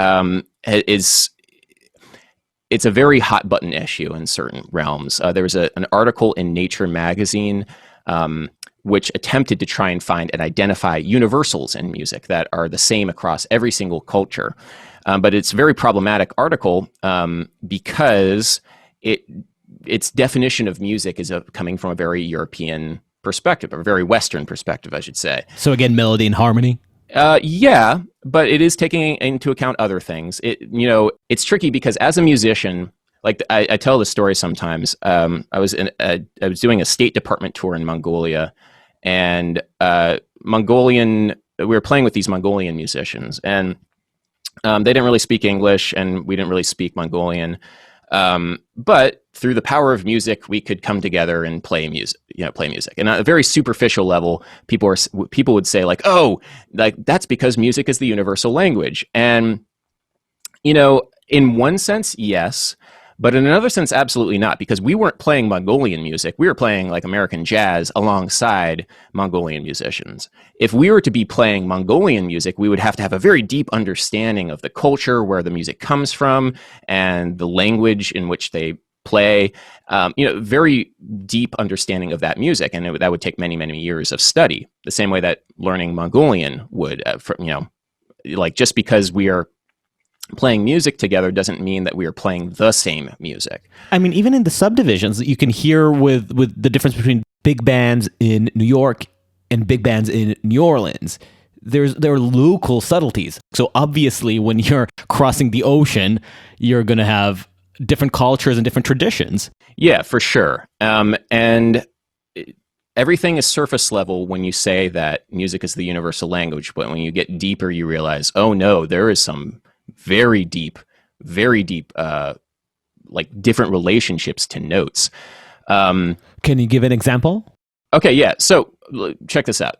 it's a very hot button issue in certain realms. There was an article in Nature magazine which attempted to try and find and identify universals in music that are the same across every single culture. But it's a very problematic article because its definition of music is coming from a very European perspective, or a very Western perspective, I should say. So again, melody and harmony? Yeah, but it is taking into account other things. It's tricky because as a musician, like I tell this story sometimes. I was doing a State Department tour in Mongolia, and we were playing with these Mongolian musicians, and they didn't really speak English, and we didn't really speak Mongolian. But through the power of music, we could come together and play music. And at a very superficial level, people would say like, "Oh, like that's because music is the universal language." And in one sense, yes, but in another sense, absolutely not, because we weren't playing Mongolian music. We were playing like American jazz alongside Mongolian musicians. If we were to be playing Mongolian music, we would have to have a very deep understanding of the culture, where the music comes from, and the language in which they play, very deep understanding of that music. And that would take many, many years of study, the same way that learning Mongolian would, like just because we are playing music together doesn't mean that we are playing the same music. I mean, even in the subdivisions, you can hear with the difference between big bands in New York and big bands in New Orleans. There are local subtleties. So obviously, when you're crossing the ocean, you're going to have different cultures and different traditions. Yeah, for sure. And everything is surface level when you say that music is the universal language. But when you get deeper, you realize, oh no, there is some very deep, like different relationships to notes. Can you give an example? Okay, yeah. So check this out.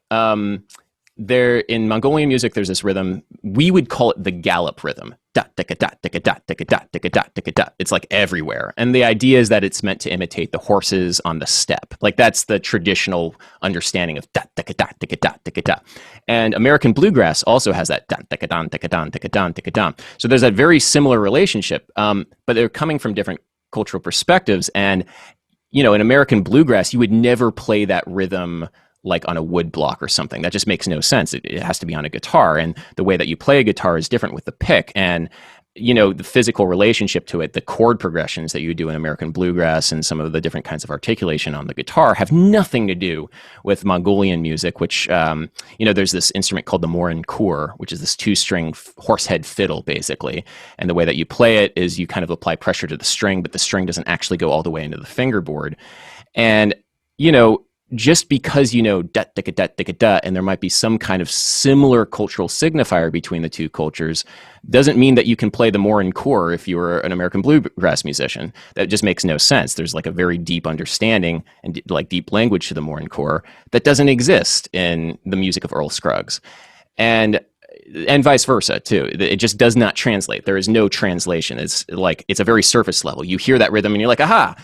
There in Mongolian music, there's this rhythm. We would call it the gallop rhythm. Dot, dicka, dot, dicka, dot, dicka, dot, dicka, dot, dicka, dot. It's like everywhere. And the idea is that it's meant to imitate the horses on the steppe. Like that's the traditional understanding of dot, dicka, dot, dicka, dot, dicka, dot. And American bluegrass also has that dot, dicka, don, dicka, don, dicka, don, dicka, don. So there's that very similar relationship, but they're coming from different cultural perspectives. And, in American bluegrass, you would never play that rhythm like on a wood block or something. That just makes no sense. It has to be on a guitar, and the way that you play a guitar is different with the pick, and the physical relationship to it, the chord progressions that you do in American bluegrass and some of the different kinds of articulation on the guitar have nothing to do with Mongolian music, which there's this instrument called the Morin Kur, which is this 2-string horsehead fiddle basically, and the way that you play it is you kind of apply pressure to the string, but the string doesn't actually go all the way into the fingerboard. And just because you know da da da da da, and there might be some kind of similar cultural signifier between the two cultures, doesn't mean that you can play the Morin chord if you were an American bluegrass musician. That just makes no sense. There's like a very deep understanding and like deep language to the Morin chord that doesn't exist in the music of Earl Scruggs, and vice versa too. It just does not translate. There is no translation. It's a very surface level. You hear that rhythm and you're like, aha,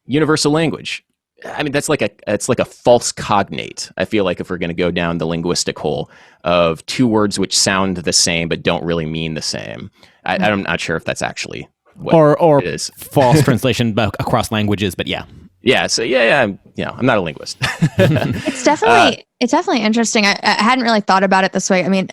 universal language. I mean, it's like a false cognate. I feel like if we're going to go down the linguistic hole of two words which sound the same but don't really mean the same, I'm not sure if that's actually what or it is. False translation across languages. But yeah. So I'm not a linguist. It's definitely interesting. I hadn't really thought about it this way. I mean,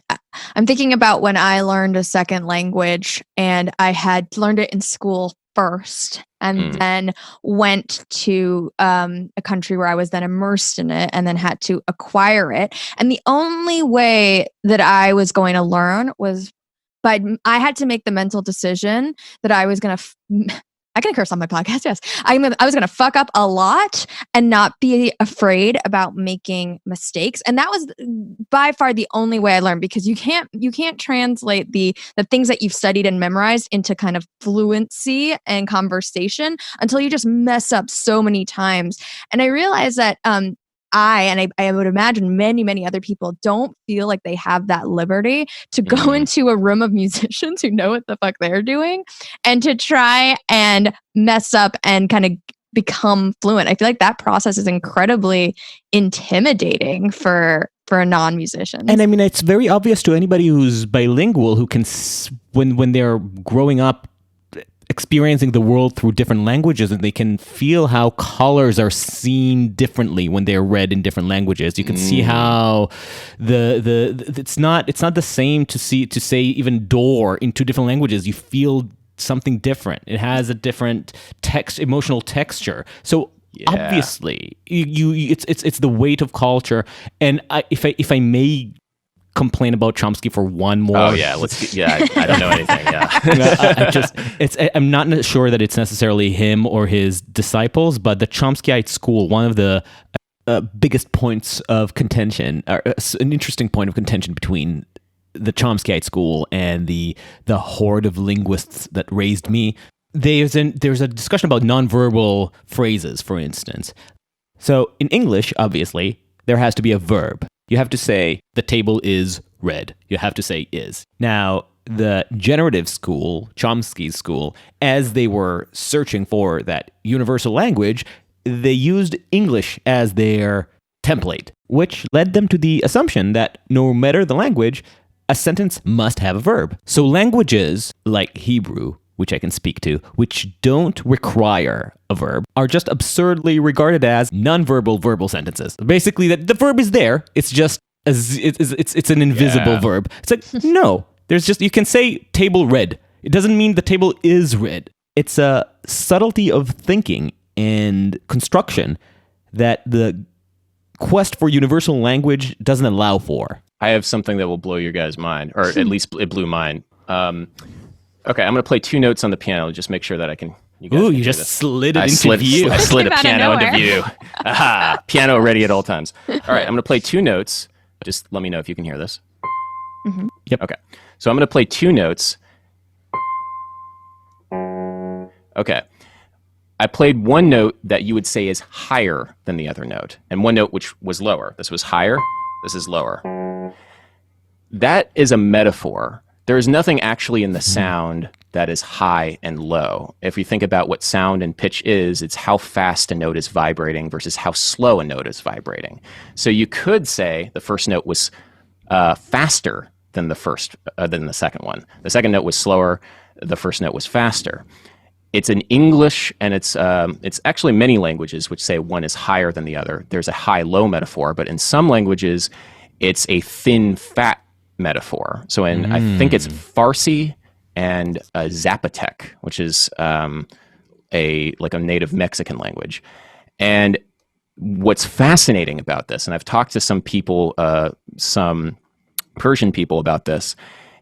I'm thinking about when I learned a second language, and I had learned it in school first, and then went to a country where I was then immersed in it, and then had to acquire it. And the only way that I was going to learn was I had to make the mental decision that I was going to. I can curse on my podcast. Yes, I was going to fuck up a lot and not be afraid about making mistakes. And that was by far the only way I learned, because you can't translate the things that you've studied and memorized into kind of fluency and conversation until you just mess up so many times. And I realized that I would imagine many other people don't feel like they have that liberty to go into a room of musicians who know what the fuck they're doing and to try and mess up and kind of become fluent. I feel like that process is incredibly intimidating for a non-musician. And I mean, it's very obvious to anybody who's bilingual who can, when they're growing up, experiencing the world through different languages, and they can feel how colors are seen differently when they're read in different languages. You can see how it's not the same to say even door in two different languages. You feel something different. It has a different emotional texture. So obviously, it's the weight of culture. And if I may complain about Chomsky for one more. Oh yeah, I don't know anything. Yeah, I'm not sure that it's necessarily him or his disciples, but the Chomskyite school, one of the biggest points of contention, or an interesting point of contention between the Chomskyite school and the horde of linguists that raised me. There's a discussion about nonverbal phrases, for instance. So in English, obviously, there has to be a verb. You have to say, the table is red. You have to say is. Now, the generative school, Chomsky's school, as they were searching for that universal language, they used English as their template, which led them to the assumption that no matter the language, a sentence must have a verb. So languages like Hebrew, which I can speak to, which don't require a verb, are just absurdly regarded as nonverbal verbal sentences. Basically, that the verb is there. It's just it's an invisible verb. It's like, no, you can say table red. It doesn't mean the table is red. It's a subtlety of thinking and construction that the quest for universal language doesn't allow for. I have something that will blow your guys' mind, or at least it blew mine. Okay, I'm going to play two notes on the piano. Just make sure that I can. You just slid it into view. I slid a piano into view. Aha! Piano ready at all times. All right, I'm going to play two notes. Just let me know if you can hear this. Mm-hmm. Yep. Okay, so I'm going to play two notes. Okay. I played one note that you would say is higher than the other note, and one note which was lower. This was higher. This is lower. That is a metaphor. There is nothing actually in the sound that is high and low. If you think about what sound and pitch is, it's how fast a note is vibrating versus how slow a note is vibrating. So you could say the first note was faster than the second one. The second note was slower. The first note was faster. It's in English, and it's actually many languages which say one is higher than the other. There's a high-low metaphor, but in some languages, it's a thin-fat metaphor. So I think it's Farsi and Zapotec, which is a native Mexican language. And what's fascinating about this, and I've talked to some people, some Persian people about this,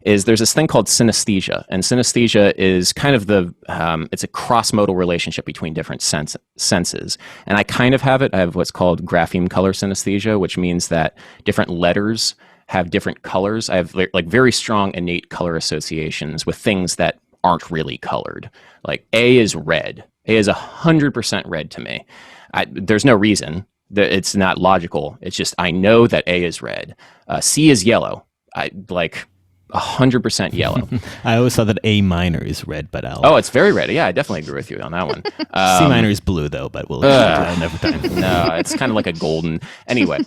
is there's this thing called synesthesia, and synesthesia is kind of it's a cross-modal relationship between different senses. And I kind of have it. I have what's called grapheme color synesthesia, which means that different letters have different colors. I have like very strong innate color associations with things that aren't really colored. Like A is red. A is 100% red to me. There's no reason. It's not logical. It's just I know that A is red. C is yellow. I like 100% yellow. I always thought that A minor is red, but Oh, it's very red. Yeah, I definitely agree with you on that one. C minor is blue, though, but we'll another time. No, it's kind of like a golden. Anyway,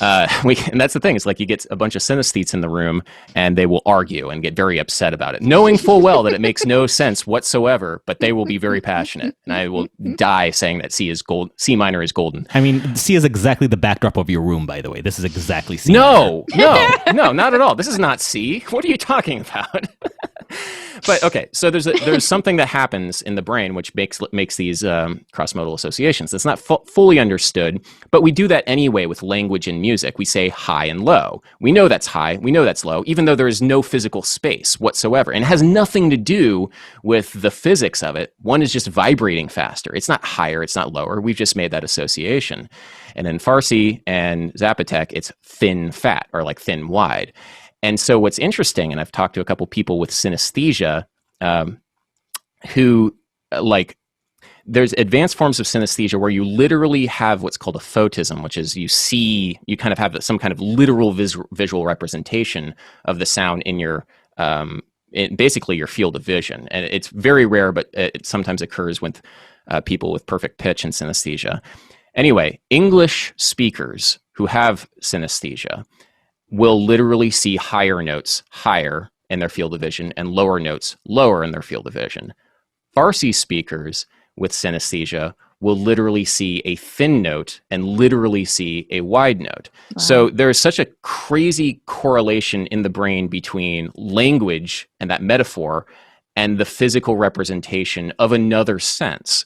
and that's the thing. It's like you get a bunch of synesthetes in the room, and they will argue and get very upset about it, knowing full well that it makes no sense whatsoever, but they will be very passionate. And I will die saying that C minor is golden. I mean, C is exactly the backdrop of your room, by the way. This is exactly C minor. No, not at all. This is not C. What are you talking about? But okay, so there's something that happens in the brain which makes these cross-modal associations. It's not fully understood, but we do that anyway with language and music. We say high and low. We know that's high. We know that's low, even though there is no physical space whatsoever, and it has nothing to do with the physics of it. One is just vibrating faster. It's not higher. It's not lower. We've just made that association. And in Farsi and Zapotec, it's thin fat, or like thin wide. And so what's interesting, and I've talked to a couple people with synesthesia who there's advanced forms of synesthesia where you literally have what's called a photism, which is you kind of have some kind of literal visual representation of the sound in your, basically your field of vision. And it's very rare, but it sometimes occurs with people with perfect pitch and synesthesia. Anyway, English speakers who have synesthesia will literally see higher notes higher in their field of vision and lower notes lower in their field of vision. Farsi speakers with synesthesia will literally see a thin note and literally see a wide note. Wow. So there's such a crazy correlation in the brain between language and that metaphor and the physical representation of another sense.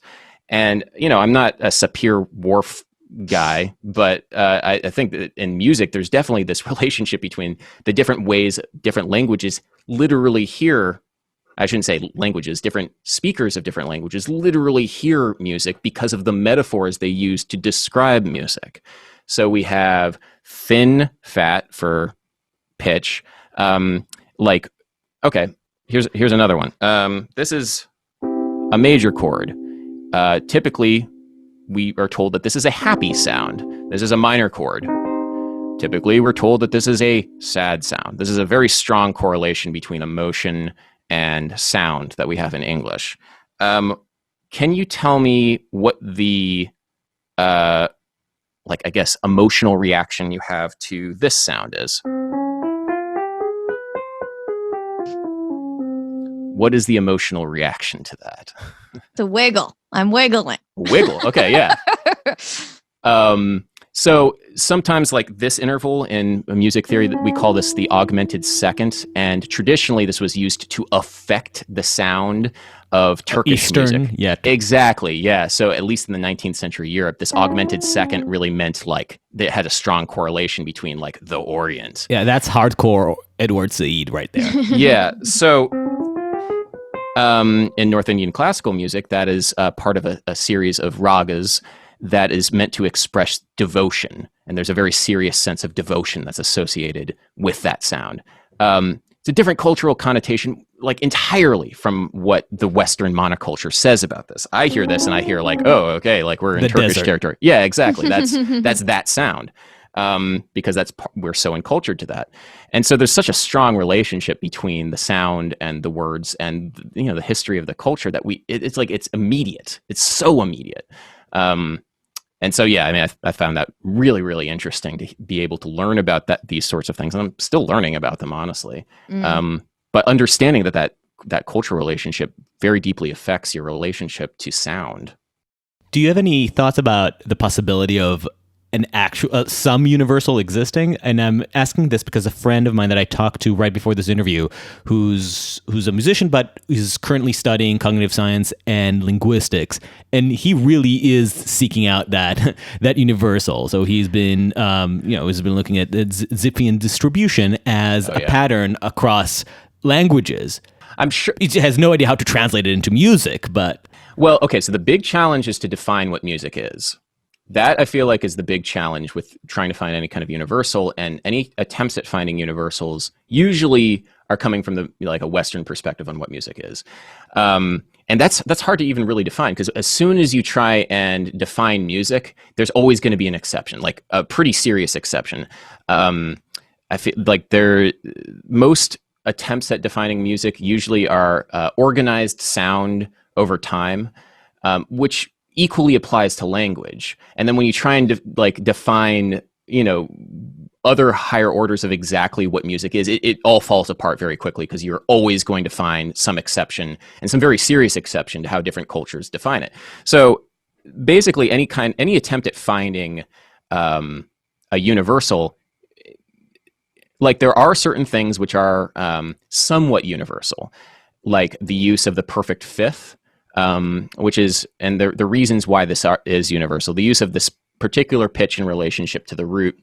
And, I'm not a Sapir-Whorf guy, but I think that in music, there's definitely this relationship between the different ways different languages literally hear, I shouldn't say languages, different speakers of different languages literally hear music because of the metaphors they use to describe music. So we have thin fat for pitch. Okay, here's another one. This is a major chord. Typically, we are told that this is a happy sound. This is a minor chord. Typically, we're told that this is a sad sound. This is a very strong correlation between emotion and sound that we have in English. Can you tell me what the, emotional reaction you have to this sound is? What is the emotional reaction to that? It's a wiggle. I'm wiggling. Wiggle. Okay, yeah. So sometimes like this interval in music theory, we call this the augmented second. And traditionally this was used to affect the sound of Turkish Eastern, music. yeah. Exactly, yeah. So at least in the 19th century Europe, this augmented second really meant like it had a strong correlation between like the Orient. Yeah, that's hardcore Edward Said right there. Yeah, so in North Indian classical music, that is part of a series of ragas that is meant to express devotion. And there's a very serious sense of devotion that's associated with that sound. It's a different cultural connotation, like entirely from what the Western monoculture says about this. I hear this and I hear like, oh, okay, like we're in Turkish territory. Yeah, exactly. That's that sound. Because we're so encultured to that. And so there's such a strong relationship between the sound and the words and, the history of the culture that it's like, it's immediate. It's so immediate. And so, yeah, I mean, I found that really, really interesting to be able to learn about these sorts of things. And I'm still learning about them, honestly. But understanding that cultural relationship very deeply affects your relationship to sound. Do you have any thoughts about the possibility of an actual some universal existing? And I'm asking this because a friend of mine that I talked to right before this interview, who's a musician but is currently studying cognitive science and linguistics, and he really is seeking out that universal. So he's been looking at the Zipfian distribution as a pattern across languages. I'm sure It has no idea how to translate it into music, but Well, okay, so the big challenge is to define what music is. That I feel like is the big challenge with trying to find any kind of universal, and any attempts at finding universals usually are coming from a Western perspective on what music is. And that's hard to even really define, because as soon as you try and define music, there's always going to be an exception, like a pretty serious exception. I feel like most attempts at defining music usually are organized sound over time, which equally applies to language. And then when you try and define, other higher orders of exactly what music is, it all falls apart very quickly, because you're always going to find some exception, and some very serious exception, to how different cultures define it. So basically, any attempt at finding a universal, like, there are certain things which are somewhat universal, like the use of the perfect fifth, which is, and the reasons why this is universal, the use of this particular pitch in relationship to the root.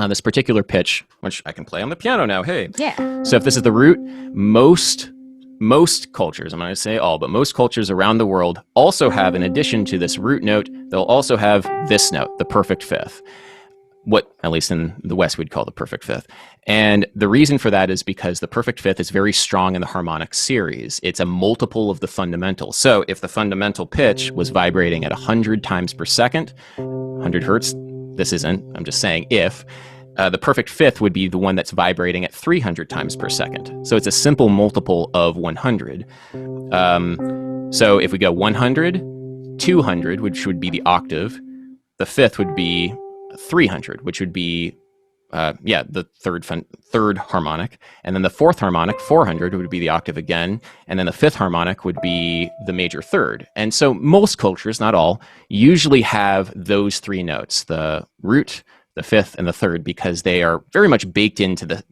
This particular pitch, which I can play on the piano now, hey. Yeah. So if this is the root, most cultures, I'm not going to say all, but most cultures around the world also have, in addition to this root note, they'll also have this note, the perfect fifth. What, at least in the West, we'd call the perfect fifth. And the reason for that is because the perfect fifth is very strong in the harmonic series. It's a multiple of the fundamental. So if the fundamental pitch was vibrating at 100 times per second, 100 hertz, this isn't, I'm just saying if, the perfect fifth would be the one that's vibrating at 300 times per second. So it's a simple multiple of 100. So if we go 100, 200, which would be the octave, the fifth would be 300, which would be the third harmonic, and then the fourth harmonic, 400, would be the octave again, and then the fifth harmonic would be the major third. And so most cultures, not all, usually have those three notes, the root, the fifth, and the third, because they are very much baked into the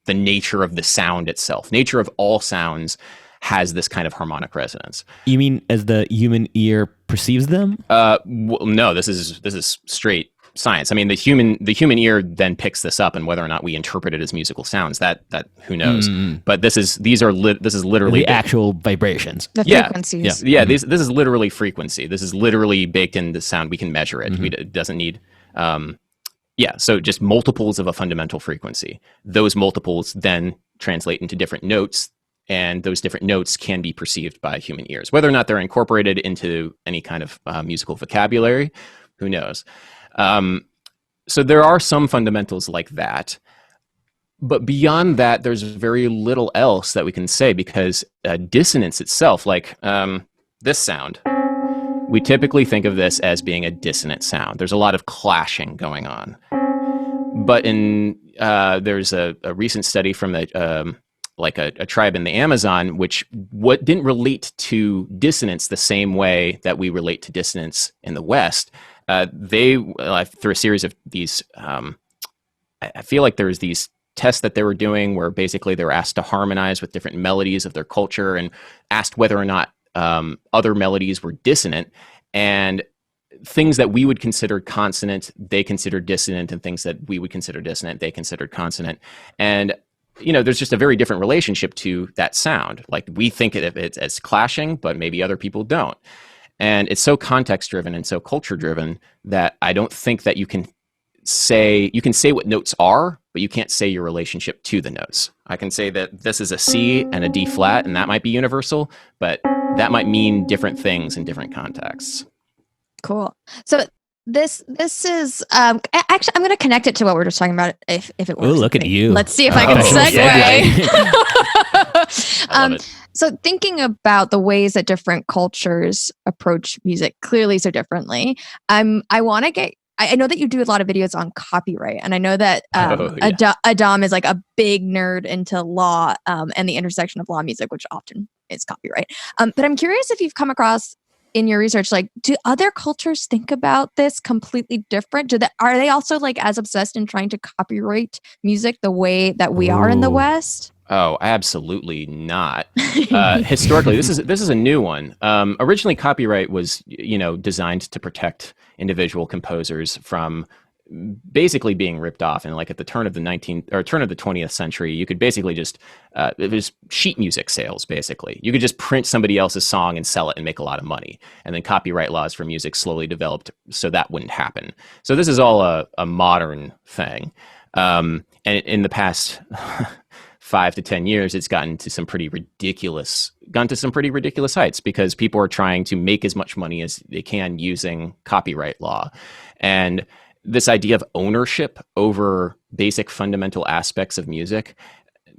nature of the sound itself. Nature of all sounds has this kind of harmonic resonance. You mean as the human ear perceives them? No, this is straight science. I mean, the human ear then picks this up, and whether or not we interpret it as musical sounds, that who knows. But this is literally the actual vibrations, the frequencies. Yeah. This is literally frequency. This is literally baked into sound. We can measure it. It doesn't need. So just multiples of a fundamental frequency. Those multiples then translate into different notes, and those different notes can be perceived by human ears. Whether or not they're incorporated into any kind of musical vocabulary, who knows. So there are some fundamentals like that, but beyond that, there's very little else that we can say, because dissonance itself, like this sound, we typically think of this as being a dissonant sound. There's a lot of clashing going on. But there's a recent study from a tribe in the Amazon, which didn't relate to dissonance the same way that we relate to dissonance in the West. They, through a series of these, I feel like there's these tests that they were doing where basically they were asked to harmonize with different melodies of their culture, and asked whether or not other melodies were dissonant, and things that we would consider consonant, they considered dissonant, and things that we would consider dissonant, they considered consonant. And there's just a very different relationship to that sound. Like, we think of it as clashing, but maybe other people don't. And it's so context-driven and so culture-driven that I don't think that you can say what notes are, but you can't say your relationship to the notes. I can say that this is a C and a D flat, and that might be universal, but that might mean different things in different contexts. Cool. So this is actually, I'm going to connect it to what we we're just talking about, if it works. Oh, look at you. Let's see if I can segue. I love it. So thinking about the ways that different cultures approach music clearly so differently, I want to get. I know that you do a lot of videos on copyright, and I know that Adaam is like a big nerd into law and the intersection of law and music, which often is copyright. But I'm curious if you've come across in your research, like, do other cultures think about this completely different? Are they also like as obsessed in trying to copyright music the way that we are in the West? Oh, absolutely not. Historically, this is a new one. Originally, copyright was designed to protect individual composers from basically being ripped off. And like at the turn of the 20th century, you could basically just it was sheet music sales. Basically, you could just print somebody else's song and sell it and make a lot of money. And then copyright laws for music slowly developed so that wouldn't happen. So this is all a modern thing. And in the past 5 to 10 years, it's gotten to some pretty ridiculous heights because people are trying to make as much money as they can using copyright law. And this idea of ownership over basic fundamental aspects of music,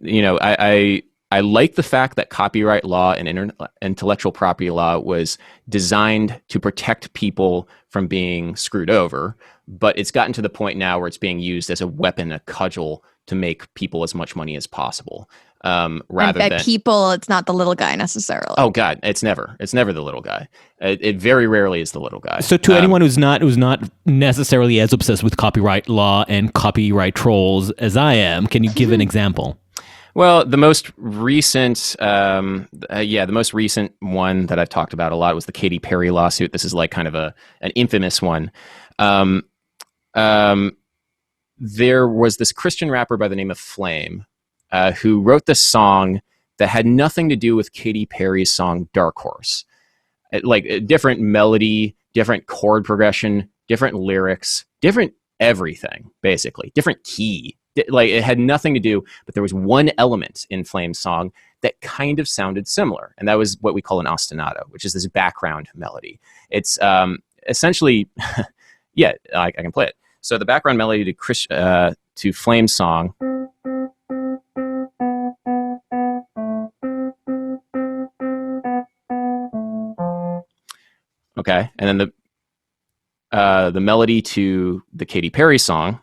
I like the fact that copyright law and intellectual property law was designed to protect people from being screwed over, but it's gotten to the point now where it's being used as a weapon, a cudgel to make people as much money as possible. Rather than people, it's not the little guy necessarily. Oh God, it's never the little guy. It very rarely is the little guy. So to anyone who's not necessarily as obsessed with copyright law and copyright trolls as I am, can you give an example? Well, the most recent one that I've talked about a lot was the Katy Perry lawsuit. This is like kind of an infamous one. There was this Christian rapper by the name of Flame who wrote this song that had nothing to do with Katy Perry's song Dark Horse. Like a different melody, different chord progression, different lyrics, different everything, basically. Different key. Like it had nothing to do, but there was one element in Flame's song that kind of sounded similar. And that was what we call an ostinato, which is this background melody. It's essentially, yeah, I can play it. So the background melody to Flame's song. Okay, and then the melody to the Katy Perry song.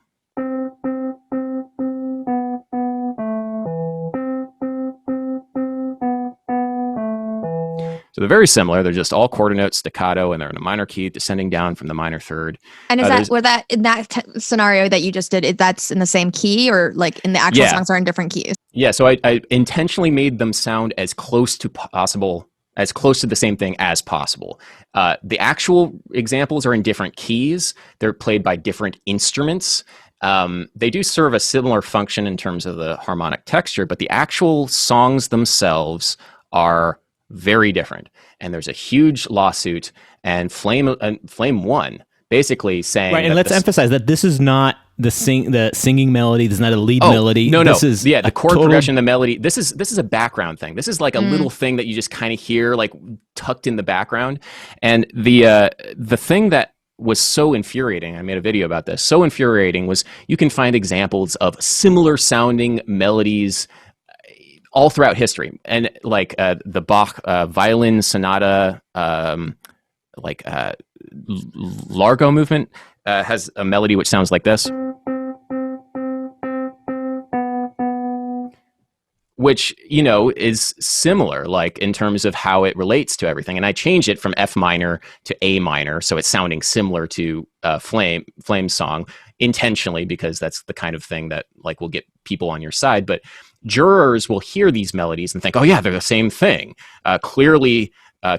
So they're very similar. They're just all quarter note staccato, and they're in a minor key, descending down from the minor third. And is that in that scenario that you just did? That's in the same key, or like in the actual songs are in different keys? Yeah. So I intentionally made them sound as close to the same thing as possible. The actual examples are in different keys. They're played by different instruments. They do serve a similar function in terms of the harmonic texture, but the actual songs themselves are very different. And there's a huge lawsuit, and Flame won, basically saying right. And let's emphasize that this is not the singing melody. This is not a lead melody. No. This is the chord progression, the melody. This is a background thing. This is like a little thing that you just kind of hear, like tucked in the background. And the thing that was so infuriating, I made a video about this, so infuriating, was you can find examples of similar sounding melodies all throughout history. And like the Bach violin sonata, Largo movement has a melody which sounds like this, which, is similar, like in terms of how it relates to everything. And I changed it from F minor to A minor, so it's sounding similar to Flame's song intentionally, because that's the kind of thing that like will get people on your side. But jurors will hear these melodies and think, oh yeah, they're the same thing. Clearly,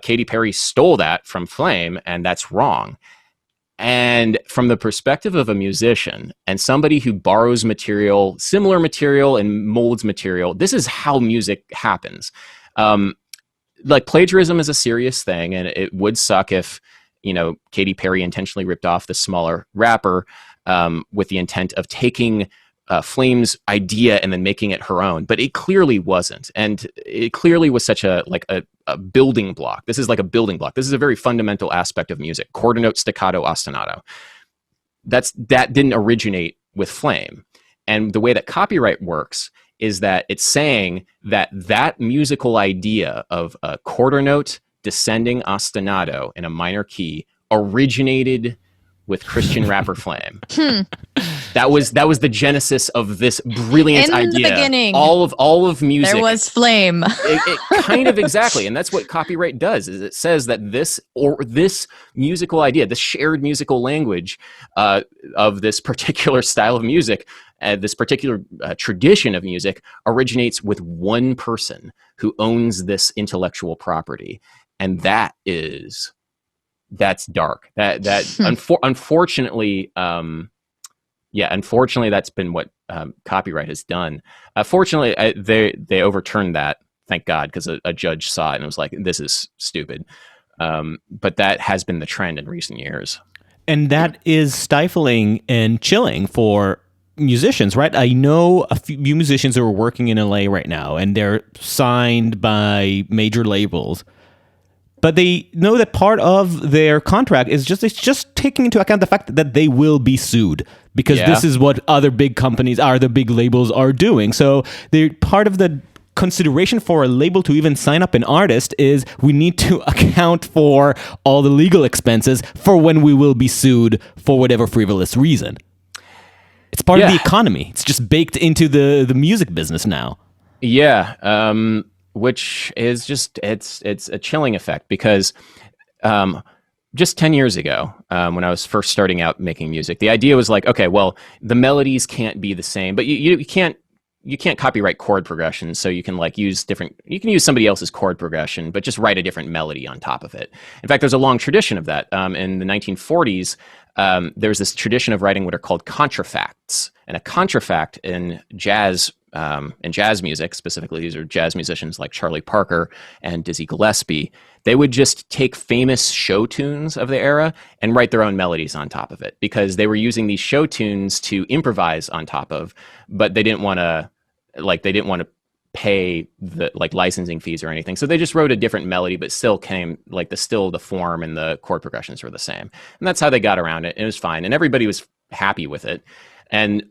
Katy Perry stole that from Flame, and that's wrong. And from the perspective of a musician and somebody who borrows material, similar material, and molds material, this is how music happens. Like plagiarism is a serious thing, and it would suck if, Katy Perry intentionally ripped off the smaller rapper with the intent of taking Flame's idea and then making it her own. But it clearly wasn't. And it clearly was such a building block. This is like a building block. This is a very fundamental aspect of music. Quarter note, staccato, ostinato. That didn't originate with Flame. And the way that copyright works is that it's saying that musical idea of a quarter note descending ostinato in a minor key originated with Christian rapper Flame. That was the genesis of this brilliant idea. In the beginning, all of music. There was Flame. it kind of exactly, and that's what copyright does. Is it says that this musical idea, this shared musical language of this particular style of music, this particular tradition of music, originates with one person who owns this intellectual property, and that's dark. That unfortunately, unfortunately, that's been what copyright has done. Fortunately, they overturned that, thank God, because a judge saw it and was like, this is stupid. But that has been the trend in recent years. And that is stifling and chilling for musicians, right? I know a few musicians who are working in LA right now, and they're signed by major labels. But they know that part of their contract is just taking into account the fact that they will be sued, because this is what other big companies, the big labels are doing. So they're part of the consideration for a label to even sign up an artist is we need to account for all the legal expenses for when we will be sued for whatever frivolous reason. It's part of the economy. It's just baked into the music business now. Yeah. Which is just, it's a chilling effect, because just 10 years ago, when I was first starting out making music, the idea was like, okay, well, the melodies can't be the same, but you can't copyright chord progressions, so you can use somebody else's chord progression, but just write a different melody on top of it. In fact, there's a long tradition of that. In the 1940s, there's this tradition of writing what are called contrafacts, and a contrafact in jazz music, specifically, these are jazz musicians like Charlie Parker and Dizzy Gillespie. They would just take famous show tunes of the era and write their own melodies on top of it, because they were using these show tunes to improvise on top of, but they didn't want to pay the licensing fees or anything. So they just wrote a different melody, but still came the form and the chord progressions were the same. And that's how they got around it. And it was fine. And everybody was happy with it. And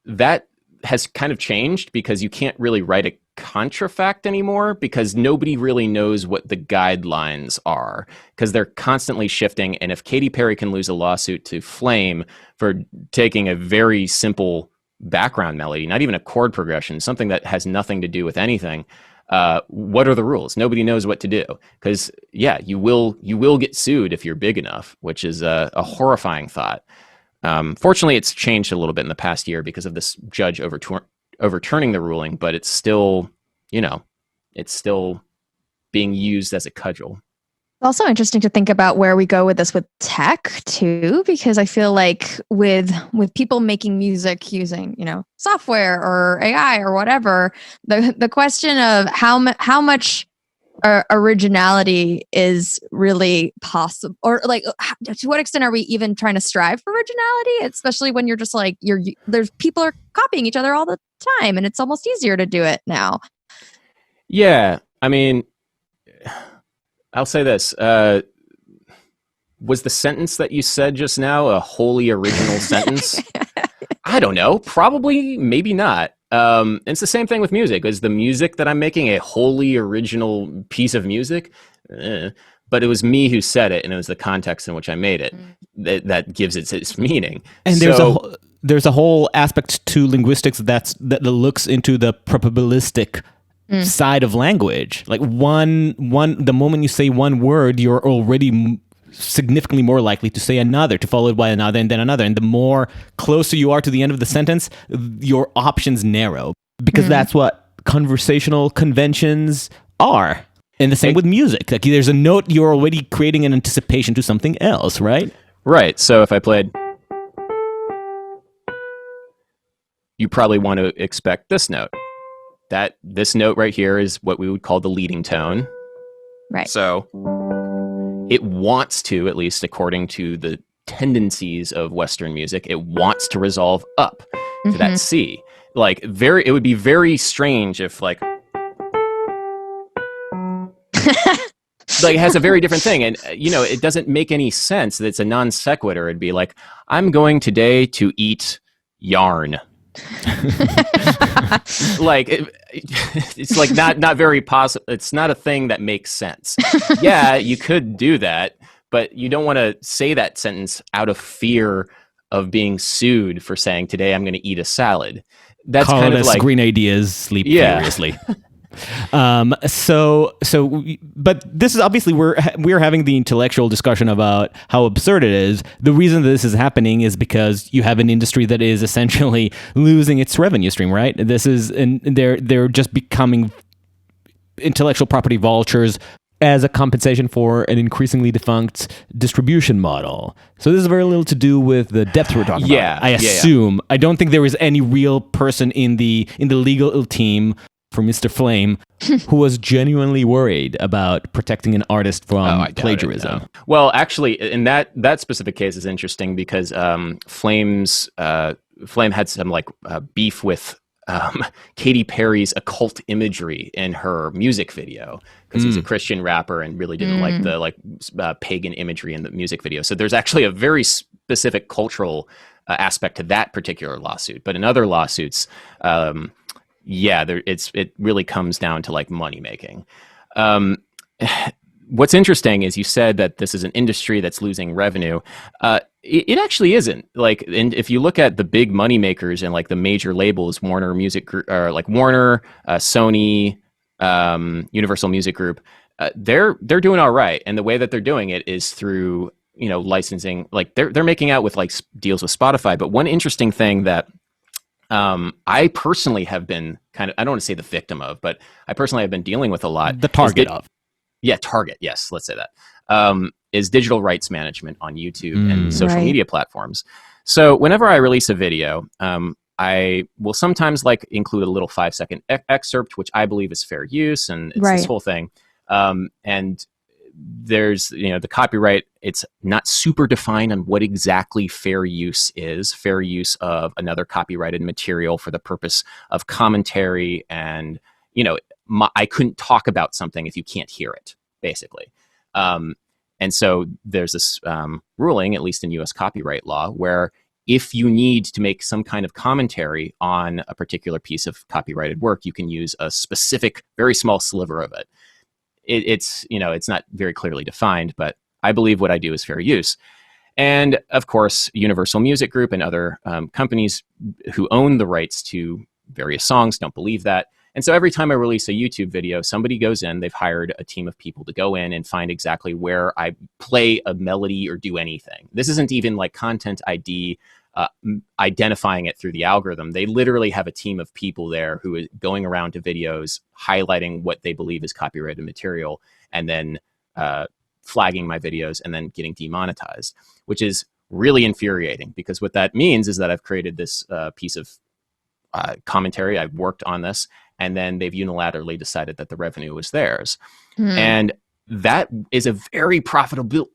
that has kind of changed, because you can't really write a contrafact anymore, because nobody really knows what the guidelines are, because they're constantly shifting. And if Katy Perry can lose a lawsuit to Flame for taking a very simple background melody, not even a chord progression, something that has nothing to do with anything, what are the rules? Nobody knows what to do, because you will get sued if you're big enough, which is a horrifying thought. Fortunately, it's changed a little bit in the past year because of this judge overturning the ruling, but it's still, it's still being used as a cudgel. It's also interesting to think about where we go with this with tech too, because I feel like with people making music using, software or AI or whatever, the question of how much originality is really possible, or to what extent are we even trying to strive for originality, especially when you're just there's people are copying each other all the time, and it's almost easier to do it now. Yeah, I mean, I'll say this, was the sentence that you said just now a wholly original sentence? I don't know, probably, maybe not. It's the same thing with music. Is the music that I'm making a wholly original piece of music? But it was me who said it, and it was the context in which I made it that gives it its meaning. And there's a whole aspect to linguistics that looks into the probabilistic side of language. Like the moment you say one word, you're already significantly more likely to say another, to follow it by another, and then another. And the more closer you are to the end of the sentence, your options narrow, because that's what conversational conventions are. And the same with music. Like, there's a note, you're already creating an anticipation to something else, right? Right. So if I played, you probably want to expect this note. This note right here is what we would call the leading tone. Right. So it wants to, at least according to the tendencies of Western music, it wants to resolve up to that C. It would be very strange if it has a very different thing, and it doesn't make any sense. That it's a non sequitur. It'd be like, I'm going today to eat yarn. It's not very possible. It's not a thing that makes sense. Yeah, you could do that, but you don't want to say that sentence out of fear of being sued for saying, today I'm going to eat a salad. That's Call kind it of as green ideas sleep furiously. But this is obviously we're having the intellectual discussion about how absurd it is. The reason that this is happening is because you have an industry that is essentially losing its revenue stream, right? They're just becoming intellectual property vultures. as a compensation for an increasingly defunct distribution model. So this is very little to do with the depth we're talking about. I assume. I don't think there was any real person in the legal team for Mr. Flame who was genuinely worried about protecting an artist from plagiarism. No. Well, actually, in that specific case is interesting because Flame had some beef with Katy Perry's occult imagery in her music video because he's a Christian rapper and really didn't like the pagan imagery in the music video. So there's actually a very specific cultural aspect to that particular lawsuit. But in other lawsuits, it really comes down to money making. What's interesting is you said that this is an industry that's losing revenue. It actually isn't. And if you look at the big money makers and the major labels, Warner Music Group, or Warner, Sony, Universal Music Group, they're doing all right. And the way that they're doing it is through licensing. They're making out with deals with Spotify. But one interesting thing that I personally have been I don't want to say the victim of, but I personally have been dealing with a lot. The target of. Yeah, target. Yes, let's say that. Is digital rights management on YouTube and social media platforms. So whenever I release a video, I will sometimes include a little 5-second excerpt, which I believe is fair use, and it's this whole thing. And there's, the copyright, it's not super defined on what exactly fair use is. Fair use of another copyrighted material for the purpose of commentary and, I couldn't talk about something if you can't hear it, basically. And so there's this ruling, at least in U.S. copyright law, where if you need to make some kind of commentary on a particular piece of copyrighted work, you can use a specific, very small sliver of it. It's not very clearly defined, but I believe what I do is fair use. And of course, Universal Music Group and other companies who own the rights to various songs don't believe that. And so every time I release a YouTube video, somebody goes in, they've hired a team of people to go in and find exactly where I play a melody or do anything. This isn't even content ID, identifying it through the algorithm. They literally have a team of people there who is going around to videos, highlighting what they believe is copyrighted material, and then flagging my videos and then getting demonetized, which is really infuriating because what that means is that I've created this piece of commentary. I've worked on this, and then they've unilaterally decided that the revenue was theirs. And that is a very profitable,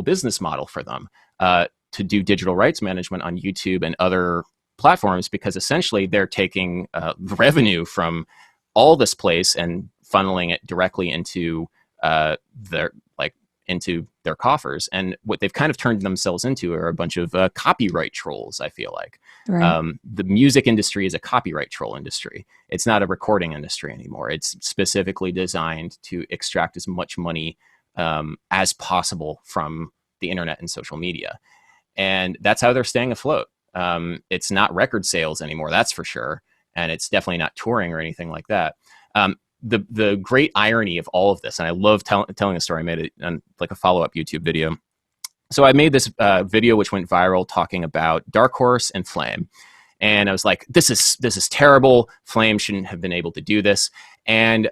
business model for them to do digital rights management on YouTube and other platforms, because essentially they're taking revenue from all this place and funneling it directly into their coffers. And what they've kind of turned themselves into are a bunch of copyright trolls, I feel like. The music industry is a copyright troll industry. It's not a recording industry anymore. It's specifically designed to extract as much money as possible from the internet and social media. And that's how they're staying afloat. It's not record sales anymore, that's for sure. And it's definitely not touring or anything like that. The great irony of all of this, and I love telling a story. I made it on a follow-up YouTube video. So I made this video which went viral talking about Dark Horse and Flame. And I was like, this is terrible. Flame shouldn't have been able to do this. And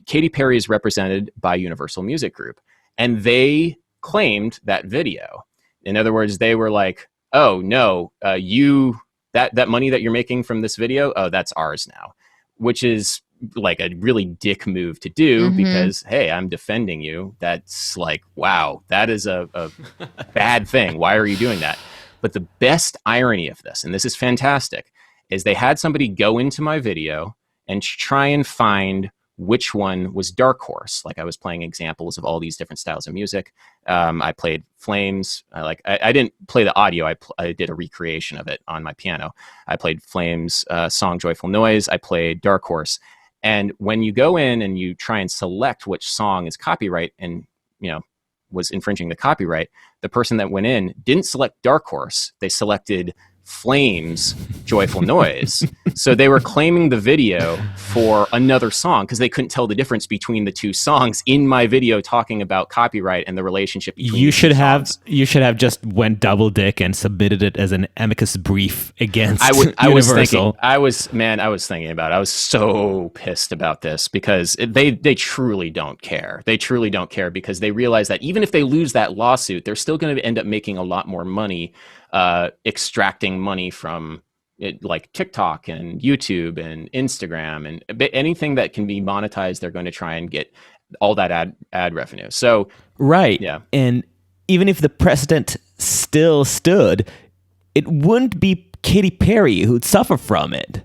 Katy Perry is represented by Universal Music Group. And they claimed that video. In other words, they were like, oh, no, that money that you're making from this video, oh, that's ours now. Which is a really dick move to do because, hey, I'm defending you. That's wow, that is a bad thing. Why are you doing that? But the best irony of this, and this is fantastic, is they had somebody go into my video and try and find which one was Dark Horse. I was playing examples of all these different styles of music. I played Flames. I didn't play the audio. I did a recreation of it on my piano. I played Flames' song Joyful Noise. I played Dark Horse. And when you go in and you try and select which song is copyright and, was infringing the copyright, the person that went in didn't select Dark Horse. They selected Flames' Joyful Noise. So they were claiming the video for another song because they couldn't tell the difference between the two songs in my video talking about copyright and the relationship between You the two should have songs. just went double dick and submitted it as an amicus brief against I was Universal. thinking, I was thinking about it. I was so pissed about this because they truly don't care. They truly don't care because they realize that even if they lose that lawsuit, they're still going to end up making a lot more money, extracting money from it, like TikTok and YouTube and Instagram and anything that can be monetized. They're going to try and get all that ad revenue. So Right. yeah. And even if the precedent still stood, it wouldn't be Katy Perry who'd suffer from it.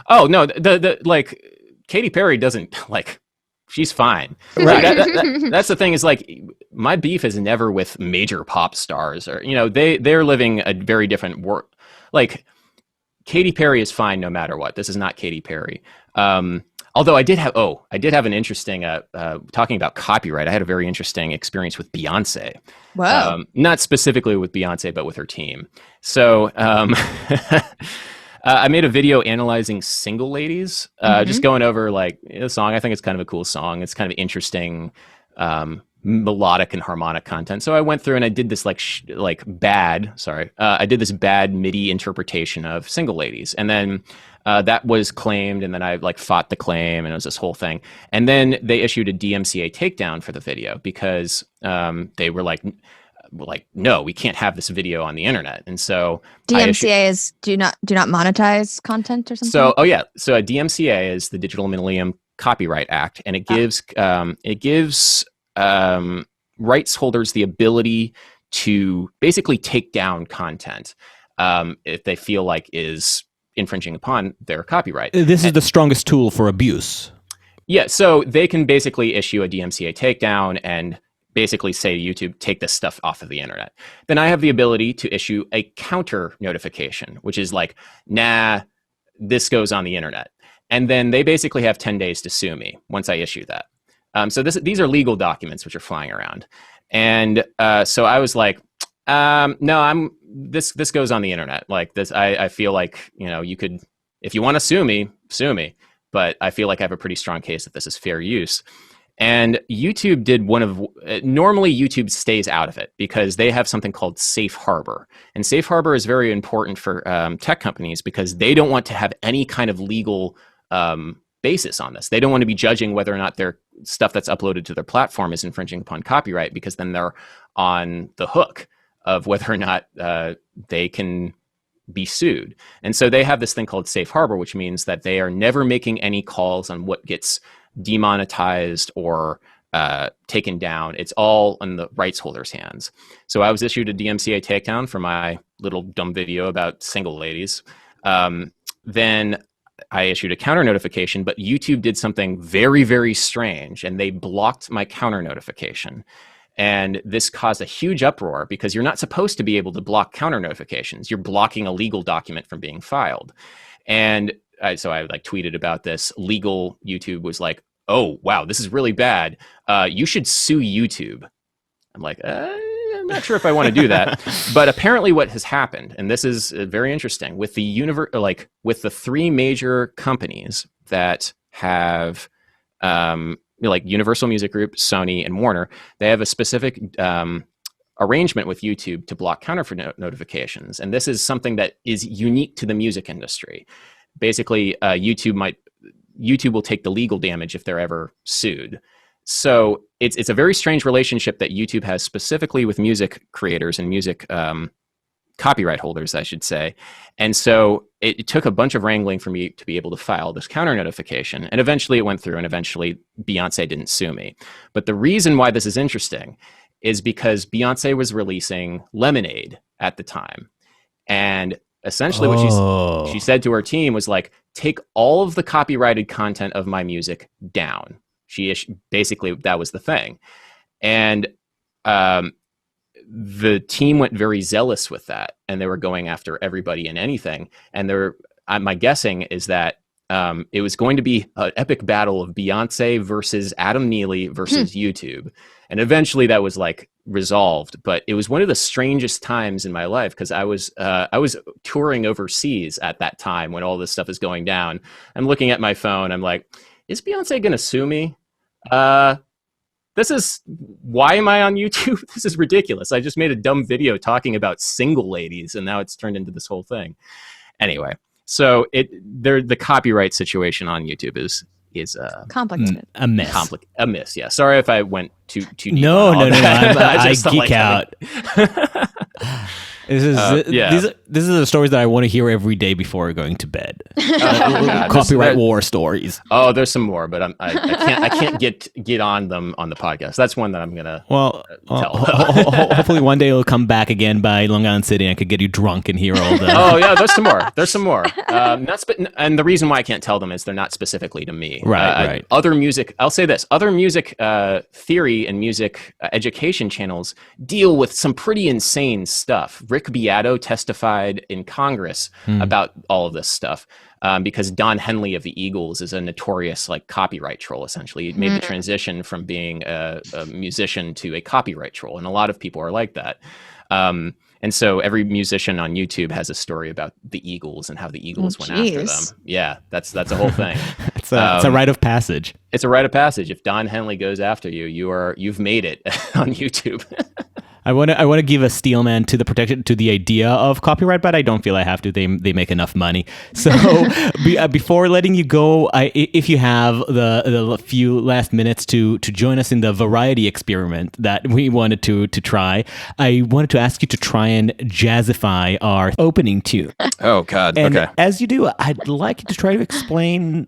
Oh no, the like Katy Perry doesn't like. She's fine. Right. That's the thing is like my beef is never with major pop stars or they're living a very different world. Like Katy Perry is fine no matter what. This is not Katy Perry. Although I did have an interesting talking about copyright. I had a very interesting experience with Beyonce. Wow. Not specifically with Beyonce, but with her team. So I made a video analyzing Single Ladies, just going over like the song. I think it's kind of a cool song. It's kind of interesting, melodic and harmonic content. So I went through and I did this I did this bad MIDI interpretation of Single Ladies, and then that was claimed, and then I like fought the claim, and it was this whole thing. And then they issued a DMCA takedown for the video because they were like, no, we can't have this video on the internet. And so DMCA is do not monetize content or something. So a DMCA is the Digital Millennium Copyright Act, and it gives rights holders the ability to basically take down content if they feel like is infringing upon their copyright. This is the strongest tool for abuse. Yeah, so they can basically issue a DMCA takedown and basically say to YouTube, take this stuff off of the internet. Then I have the ability to issue a counter notification, which is like, nah, this goes on the internet. And then they basically have 10 days to sue me once I issue that. So these are legal documents which are flying around. And so I was like, no, this goes on the internet. Like this, I feel like, you could, if you want to sue me, but I feel like I have a pretty strong case that this is fair use. And YouTube did normally YouTube stays out of it because they have something called safe harbor. And safe harbor is very important for tech companies because they don't want to have any kind of legal basis on this. They don't want to be judging whether or not their stuff that's uploaded to their platform is infringing upon copyright, because then they're on the hook of whether or not they can be sued. And so they have this thing called safe harbor, which means that they are never making any calls on what gets demonetized or taken down. It's all in the rights holders' hands. So I was issued a DMCA takedown for my little dumb video about Single Ladies. Then I issued a counter notification, but YouTube did something very, very strange, and they blocked my counter notification. And this caused a huge uproar because you're not supposed to be able to block counter notifications. You're blocking a legal document from being filed. And so I tweeted about this. Legal YouTube was like, oh, wow, this is really bad. You should sue YouTube. I'm like, I'm not sure if I want to do that. But apparently what has happened, and this is very interesting, with the with the three major companies that have like Universal Music Group, Sony, and Warner, they have a specific arrangement with YouTube to block counter notifications. And this is something that is unique to the music industry. Basically, YouTube will take the legal damage if they're ever sued. So it's a very strange relationship that YouTube has specifically with music creators and music copyright holders, I should say. And so it took a bunch of wrangling for me to be able to file this counter notification. And eventually it went through, and eventually Beyonce didn't sue me. But the reason why this is interesting is because Beyonce was releasing Lemonade at the time. And essentially what she said to her team was like, take all of the copyrighted content of my music down. Basically, that was the thing. And the team went very zealous with that, and they were going after everybody and anything. And my guessing is that it was going to be an epic battle of Beyonce versus Adaam Neely versus YouTube. And eventually that was like resolved, but it was one of the strangest times in my life because I was touring overseas at that time when all this stuff is going down. I'm looking at my phone. I'm like, is Beyonce going to sue me? Why am I on YouTube? This is ridiculous. I just made a dumb video talking about single ladies and now it's turned into this whole thing. Anyway, so the copyright situation on YouTube is complicated. A miss. A miss. Yeah. Sorry if I went too deep. No. I geek like out. This is the stories that I want to hear every day before going to bed. Copyright war stories. Oh, there's some more, but I can't get on them on the podcast. That's one that I'm gonna tell. Hopefully one day it'll come back again by Long Island City and I could get you drunk and hear all the. Oh yeah, there's some more. And the reason why I can't tell them is they're not specifically to me. Right. Other music. I'll say this: other music theory and music education channels deal with some pretty insane stuff. Rick Beato testified in Congress about all of this stuff because Don Henley of the Eagles is a notorious like copyright troll. Essentially, he made the transition from being a musician to a copyright troll, and a lot of people are like that. And so every musician on YouTube has a story about the Eagles and how the Eagles went after them. Yeah, that's a whole thing. It's a rite of passage. It's a rite of passage. If Don Henley goes after you, you've made it on YouTube. I want to give a steelman to the idea of copyright, but I don't feel I have to. They make enough money. So before letting you go, if you have the few last minutes to join us in the variety experiment that we wanted to try, I wanted to ask you to try and jazzify our opening tune. Oh God! And okay. as you do, I'd like you to try to explain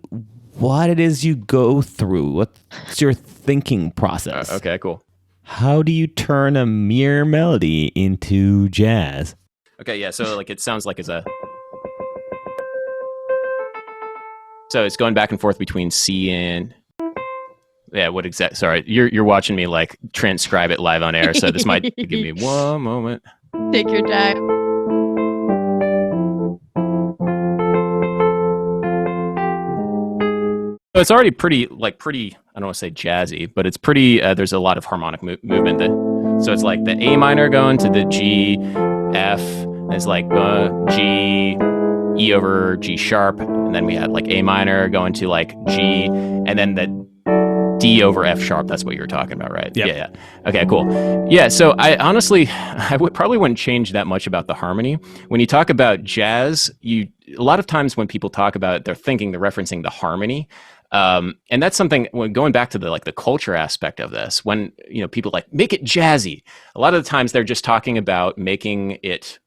what it is you go through. What's your thinking process? Okay, cool. How do you turn a mere melody into jazz? Okay, yeah, so like it sounds like so it's going back and forth between C and sorry, you're watching me like transcribe it live on air, so this might give me one moment. Take your time. So it's already pretty, I don't want to say jazzy, but it's pretty, there's a lot of harmonic movement. So it's like the A minor going to the G, F, and it's like G, E over G sharp, and then we had like A minor going to like G, and then the D over F sharp. That's what you were talking about, right? Yep. Yeah. Okay, cool. Yeah, so I probably wouldn't change that much about the harmony. When you talk about jazz, a lot of times when people talk about it, they're referencing the harmony. And that's something when going back to the culture aspect of this, when people like make it jazzy, a lot of the times they're just talking about making it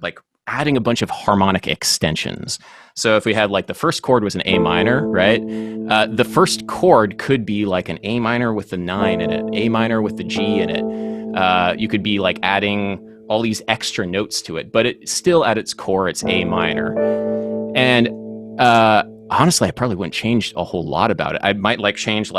like adding a bunch of harmonic extensions. So if we had like the first chord was an A minor, right? The first chord could be like an A minor with the 9 in it, A minor with the G in it. You could be like adding all these extra notes to it, but it still at its core, it's A minor. And honestly, I probably wouldn't change a whole lot about it. I might change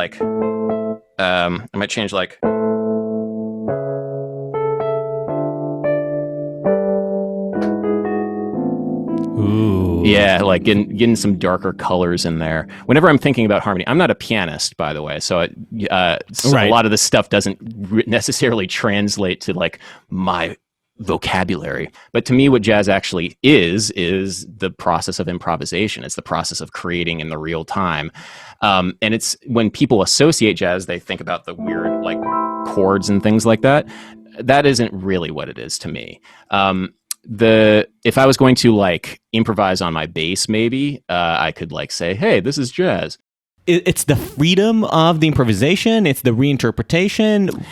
Ooh. Yeah, like getting some darker colors in there. Whenever I'm thinking about harmony, I'm not a pianist, by the way, so a lot of this stuff doesn't necessarily translate to like my vocabulary. But to me, what jazz actually is the process of improvisation. It's the process of creating in the real time. And it's when people associate jazz, they think about the weird like chords and things like that. That isn't really what it is to me. If I was going to like improvise on my bass, maybe I could like say, hey, this is jazz. It's the freedom of the improvisation. It's the reinterpretation.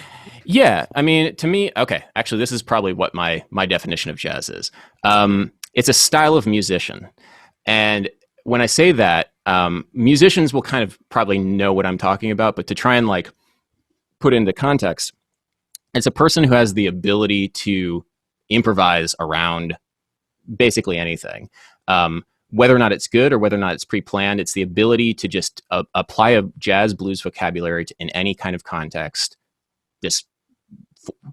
Yeah, I mean, to me, okay, actually, this is probably what my definition of jazz is. It's a style of musician. And when I say that, musicians will kind of probably know what I'm talking about, but to try and like put into context, it's a person who has the ability to improvise around basically anything. Whether or not it's good or whether or not it's pre-planned, it's the ability to just apply a jazz blues vocabulary in any kind of context, just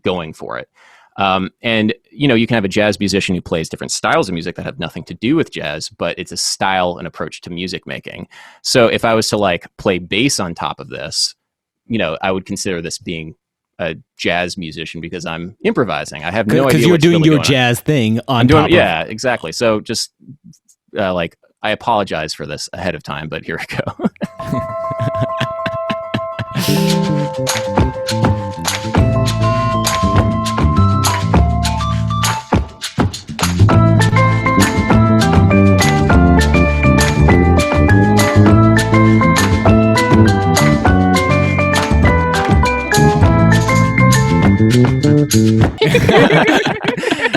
going for it. And you can have a jazz musician who plays different styles of music that have nothing to do with jazz, but it's a style and approach to music making. So if I was to like play bass on top of this, I would consider this being a jazz musician because I'm improvising. I have no idea because you're doing your jazz thing on top of. Yeah, exactly. So just like, I apologize for this ahead of time, but here we go.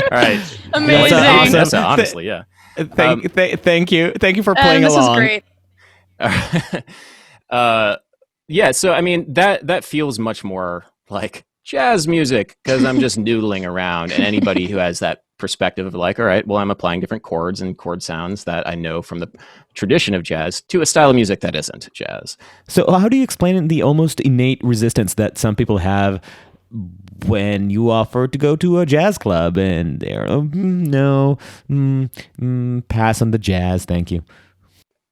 All right. Amazing. Vanessa, honestly, yeah. Thank you for playing this along. This is great. Yeah, so I mean that feels much more like jazz music because I'm just noodling around, and anybody who has that perspective of like, all right, well, I'm applying different chords and chord sounds that I know from the tradition of jazz to a style of music that isn't jazz. So how do you explain the almost innate resistance that some people have when you offer to go to a jazz club and they're no, pass on the jazz, thank you?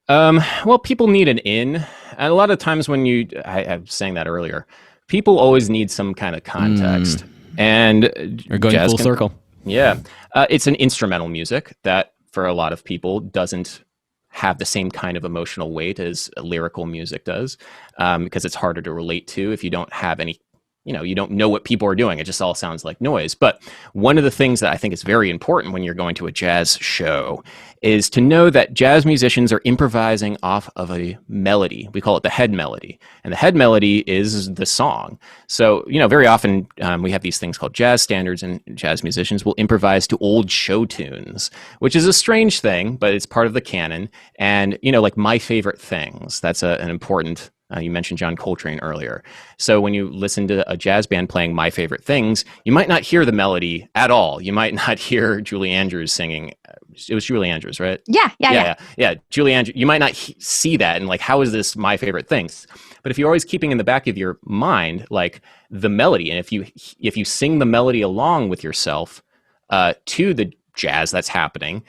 Well, people need an in, and a lot of times when I was saying that earlier, people always need some kind of context, and you're going full circle. Yeah, it's an instrumental music that for a lot of people doesn't have the same kind of emotional weight as lyrical music does, because it's harder to relate to if you don't have any. You don't know what people are doing. It just all sounds like noise. But one of the things that I think is very important when you're going to a jazz show is to know that jazz musicians are improvising off of a melody. We call it the head melody. And the head melody is the song. So, very often we have these things called jazz standards, and jazz musicians will improvise to old show tunes, which is a strange thing, but it's part of the canon. And, like My Favorite Things, that's an important... you mentioned John Coltrane earlier. So when you listen to a jazz band playing My Favorite Things, you might not hear the melody at all. You might not hear Julie Andrews singing. It was Julie Andrews, right? Yeah. Julie Andrews. You might not see that and like, how is this My Favorite Things? But if you're always keeping in the back of your mind like the melody, and if you sing the melody along with yourself to the jazz that's happening,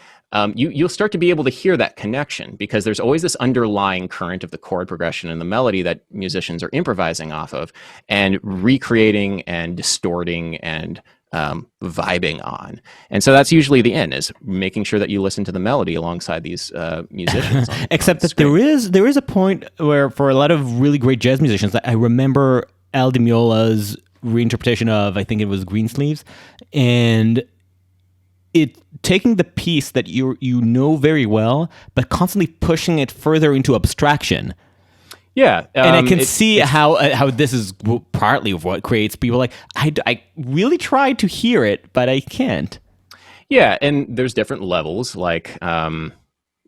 you'll start to be able to hear that connection, because there's always this underlying current of the chord progression and the melody that musicians are improvising off of and recreating and distorting and vibing on. And so that's usually the end, is making sure that you listen to the melody alongside these musicians. Except that there is a point where for a lot of really great jazz musicians, I remember Al Di Meola's reinterpretation of, I think it was Greensleeves, and it taking the piece that you know very well, but constantly pushing it further into abstraction. Yeah, and I can see how this is partly of what creates people like, I really try to hear it, but I can't. Yeah, and there's different levels, like was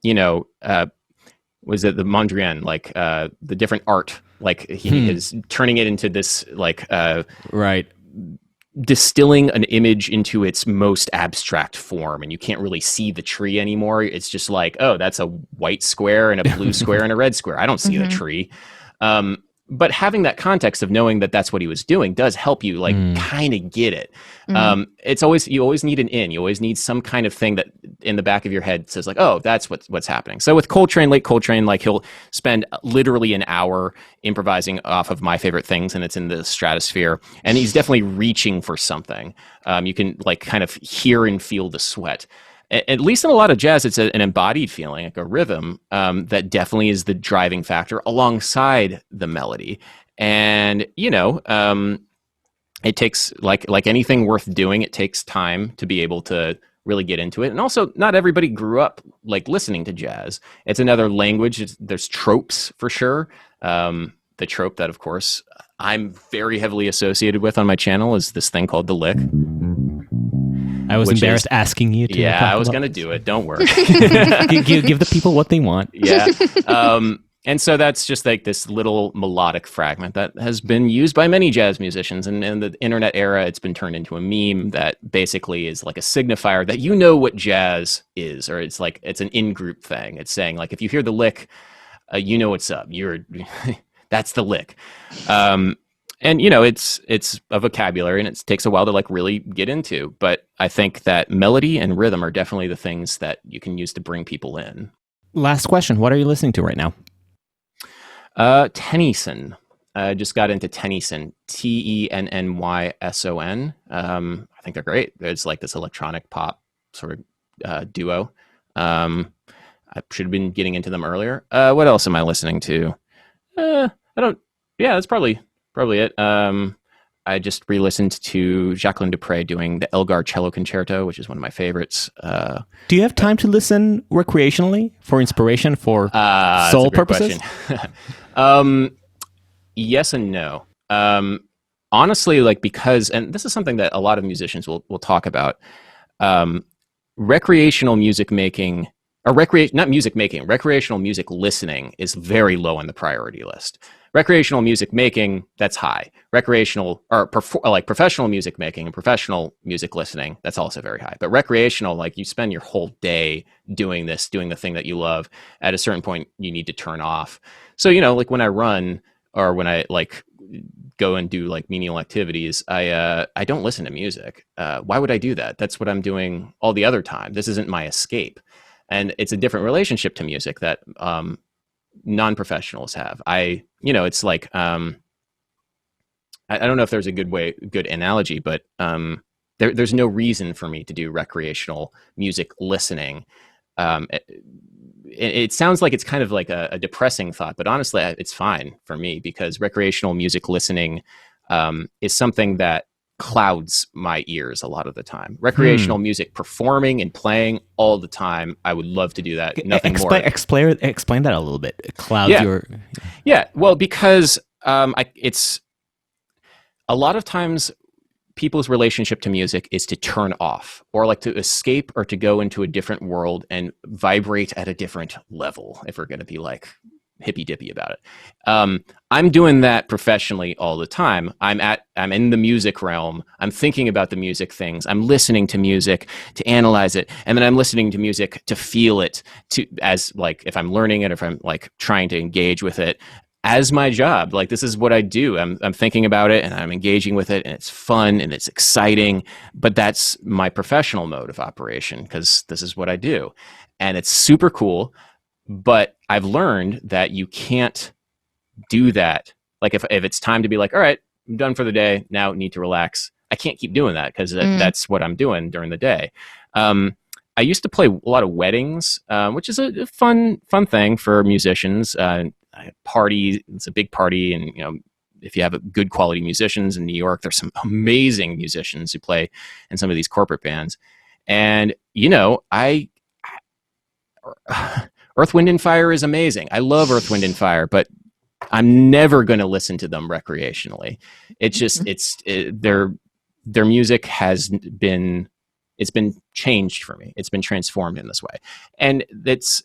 it the Mondrian, like the different art, like he is turning it into this like right. distilling an image into its most abstract form, and you can't really see the tree anymore. It's just like, oh, that's a white square and a blue square and a red square. I don't see the tree. But having that context of knowing that that's what he was doing does help you like kind of get it. It's always, you always need an in. You always need some kind of thing that in the back of your head says like, oh, that's what's happening. So with Coltrane, late Coltrane, like he'll spend literally an hour improvising off of My Favorite Things, and it's in the stratosphere, and he's definitely reaching for something. You can like kind of hear and feel the sweat. At least in a lot of jazz, it's an embodied feeling, like a rhythm, that definitely is the driving factor alongside the melody. And, it takes, like anything worth doing, it takes time to be able to really get into it. And also, not everybody grew up like listening to jazz. It's another language. There's tropes for sure. The trope that, of course, I'm very heavily associated with on my channel is this thing called the lick. I was embarrassed asking you to. Yeah, I was going to do it. Don't worry. give the people what they want. Yeah. And so that's just like this little melodic fragment that has been used by many jazz musicians. And in the internet era, it's been turned into a meme that basically is like a signifier that you know what jazz is, or it's like it's an in-group thing. It's saying like, if you hear the lick, you know what's up. That's the lick. And it's a vocabulary, and it takes a while to like really get into. But I think that melody and rhythm are definitely the things that you can use to bring people in. Last question. What are you listening to right now? Tennyson. I just got into Tennyson. Tennnyson. I think they're great. It's like this electronic pop sort of duo. I should have been getting into them earlier. What else am I listening to? I don't. Yeah, that's probably it. I just re-listened to Jacqueline Dupre doing the Elgar Cello Concerto, which is one of my favorites. Do you have time to listen recreationally for inspiration, for soul purposes? Yes and no. Honestly, like, because, and this is something that a lot of musicians will talk about, recreational music making, or recreational music listening is very low on the priority list. Recreational music making, that's high. Recreational or professional music making and professional music listening, that's also very high. But recreational, like, you spend your whole day doing the thing that you love. At a certain point, you need to turn off. So, like when I run or when I like go and do like menial activities, I don't listen to music. Why would I do that? That's what I'm doing all the other time. This isn't my escape. And it's a different relationship to music that non-professionals have. It's like, I don't know if there's a good analogy, but there's no reason for me to do recreational music listening. It sounds like it's kind of like a depressing thought, but honestly, it's fine for me, because recreational music listening is something that clouds my ears a lot of the time. Recreational music performing and playing all the time, I would love to do that. Nothing more. Explain that a little bit. Clouds your... Yeah, well, because it's a lot of times people's relationship to music is to turn off, or like to escape, or to go into a different world and vibrate at a different level, if we're going to be like hippy dippy about it. I'm doing that professionally all the time. I'm in the music realm. I'm thinking about the music things. I'm listening to music to analyze it, and then I'm listening to music to feel it, as like if I'm learning it, or if I'm like trying to engage with it as my job. Like, this is what I do. I'm thinking about it, and I'm engaging with it, and it's fun and it's exciting. But that's my professional mode of operation, because this is what I do, and it's super cool. But I've learned that you can't do that. Like, if it's time to be like, all right, I'm done for the day, now need to relax, I can't keep doing that, because that's what I'm doing during the day. I used to play a lot of weddings, which is a fun thing for musicians. Party, it's a big party, and if you have good quality musicians in New York, there's some amazing musicians who play in some of these corporate bands. And Earth, Wind and Fire is amazing. I love Earth, Wind and Fire, but I'm never going to listen to them recreationally. It's just their music has been changed for me. It's been transformed in this way, and it's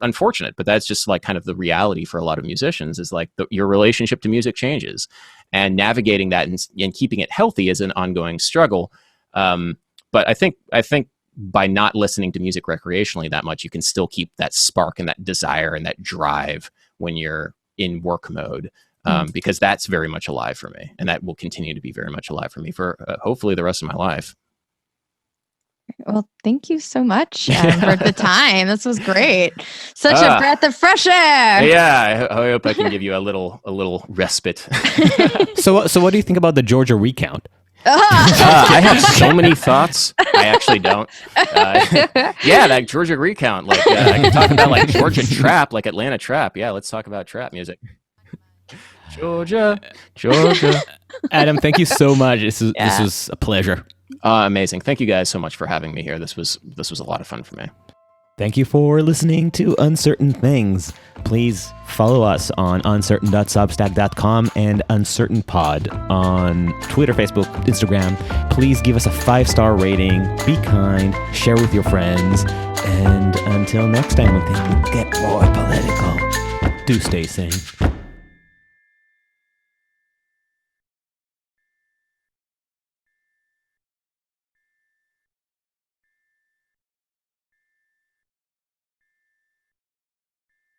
unfortunate, but that's just like kind of the reality for a lot of musicians. Is like your relationship to music changes, and navigating that and keeping it healthy is an ongoing struggle. But I think by not listening to music recreationally that much, you can still keep that spark and that desire and that drive when you're in work mode, because that's very much alive for me, and that will continue to be very much alive for me for hopefully the rest of my life. Well, thank you so much for the time. This was great. Such a breath of fresh air. Yeah, I hope I can give you a little respite. So what do you think about the Georgia recount? I have so many thoughts. I actually don't. That Georgia recount. Like, I can talk about like Georgia trap, like Atlanta trap. Yeah, let's talk about trap music. Georgia. Adam, thank you so much. This was a pleasure. Amazing. Thank you guys so much for having me here. This was a lot of fun for me. Thank you for listening to Uncertain Things. Please follow us on uncertain.substack.com and uncertainpod on Twitter, Facebook, Instagram. Please give us a 5-star rating. Be kind. Share with your friends. And until next time, when things get more political, do stay sane.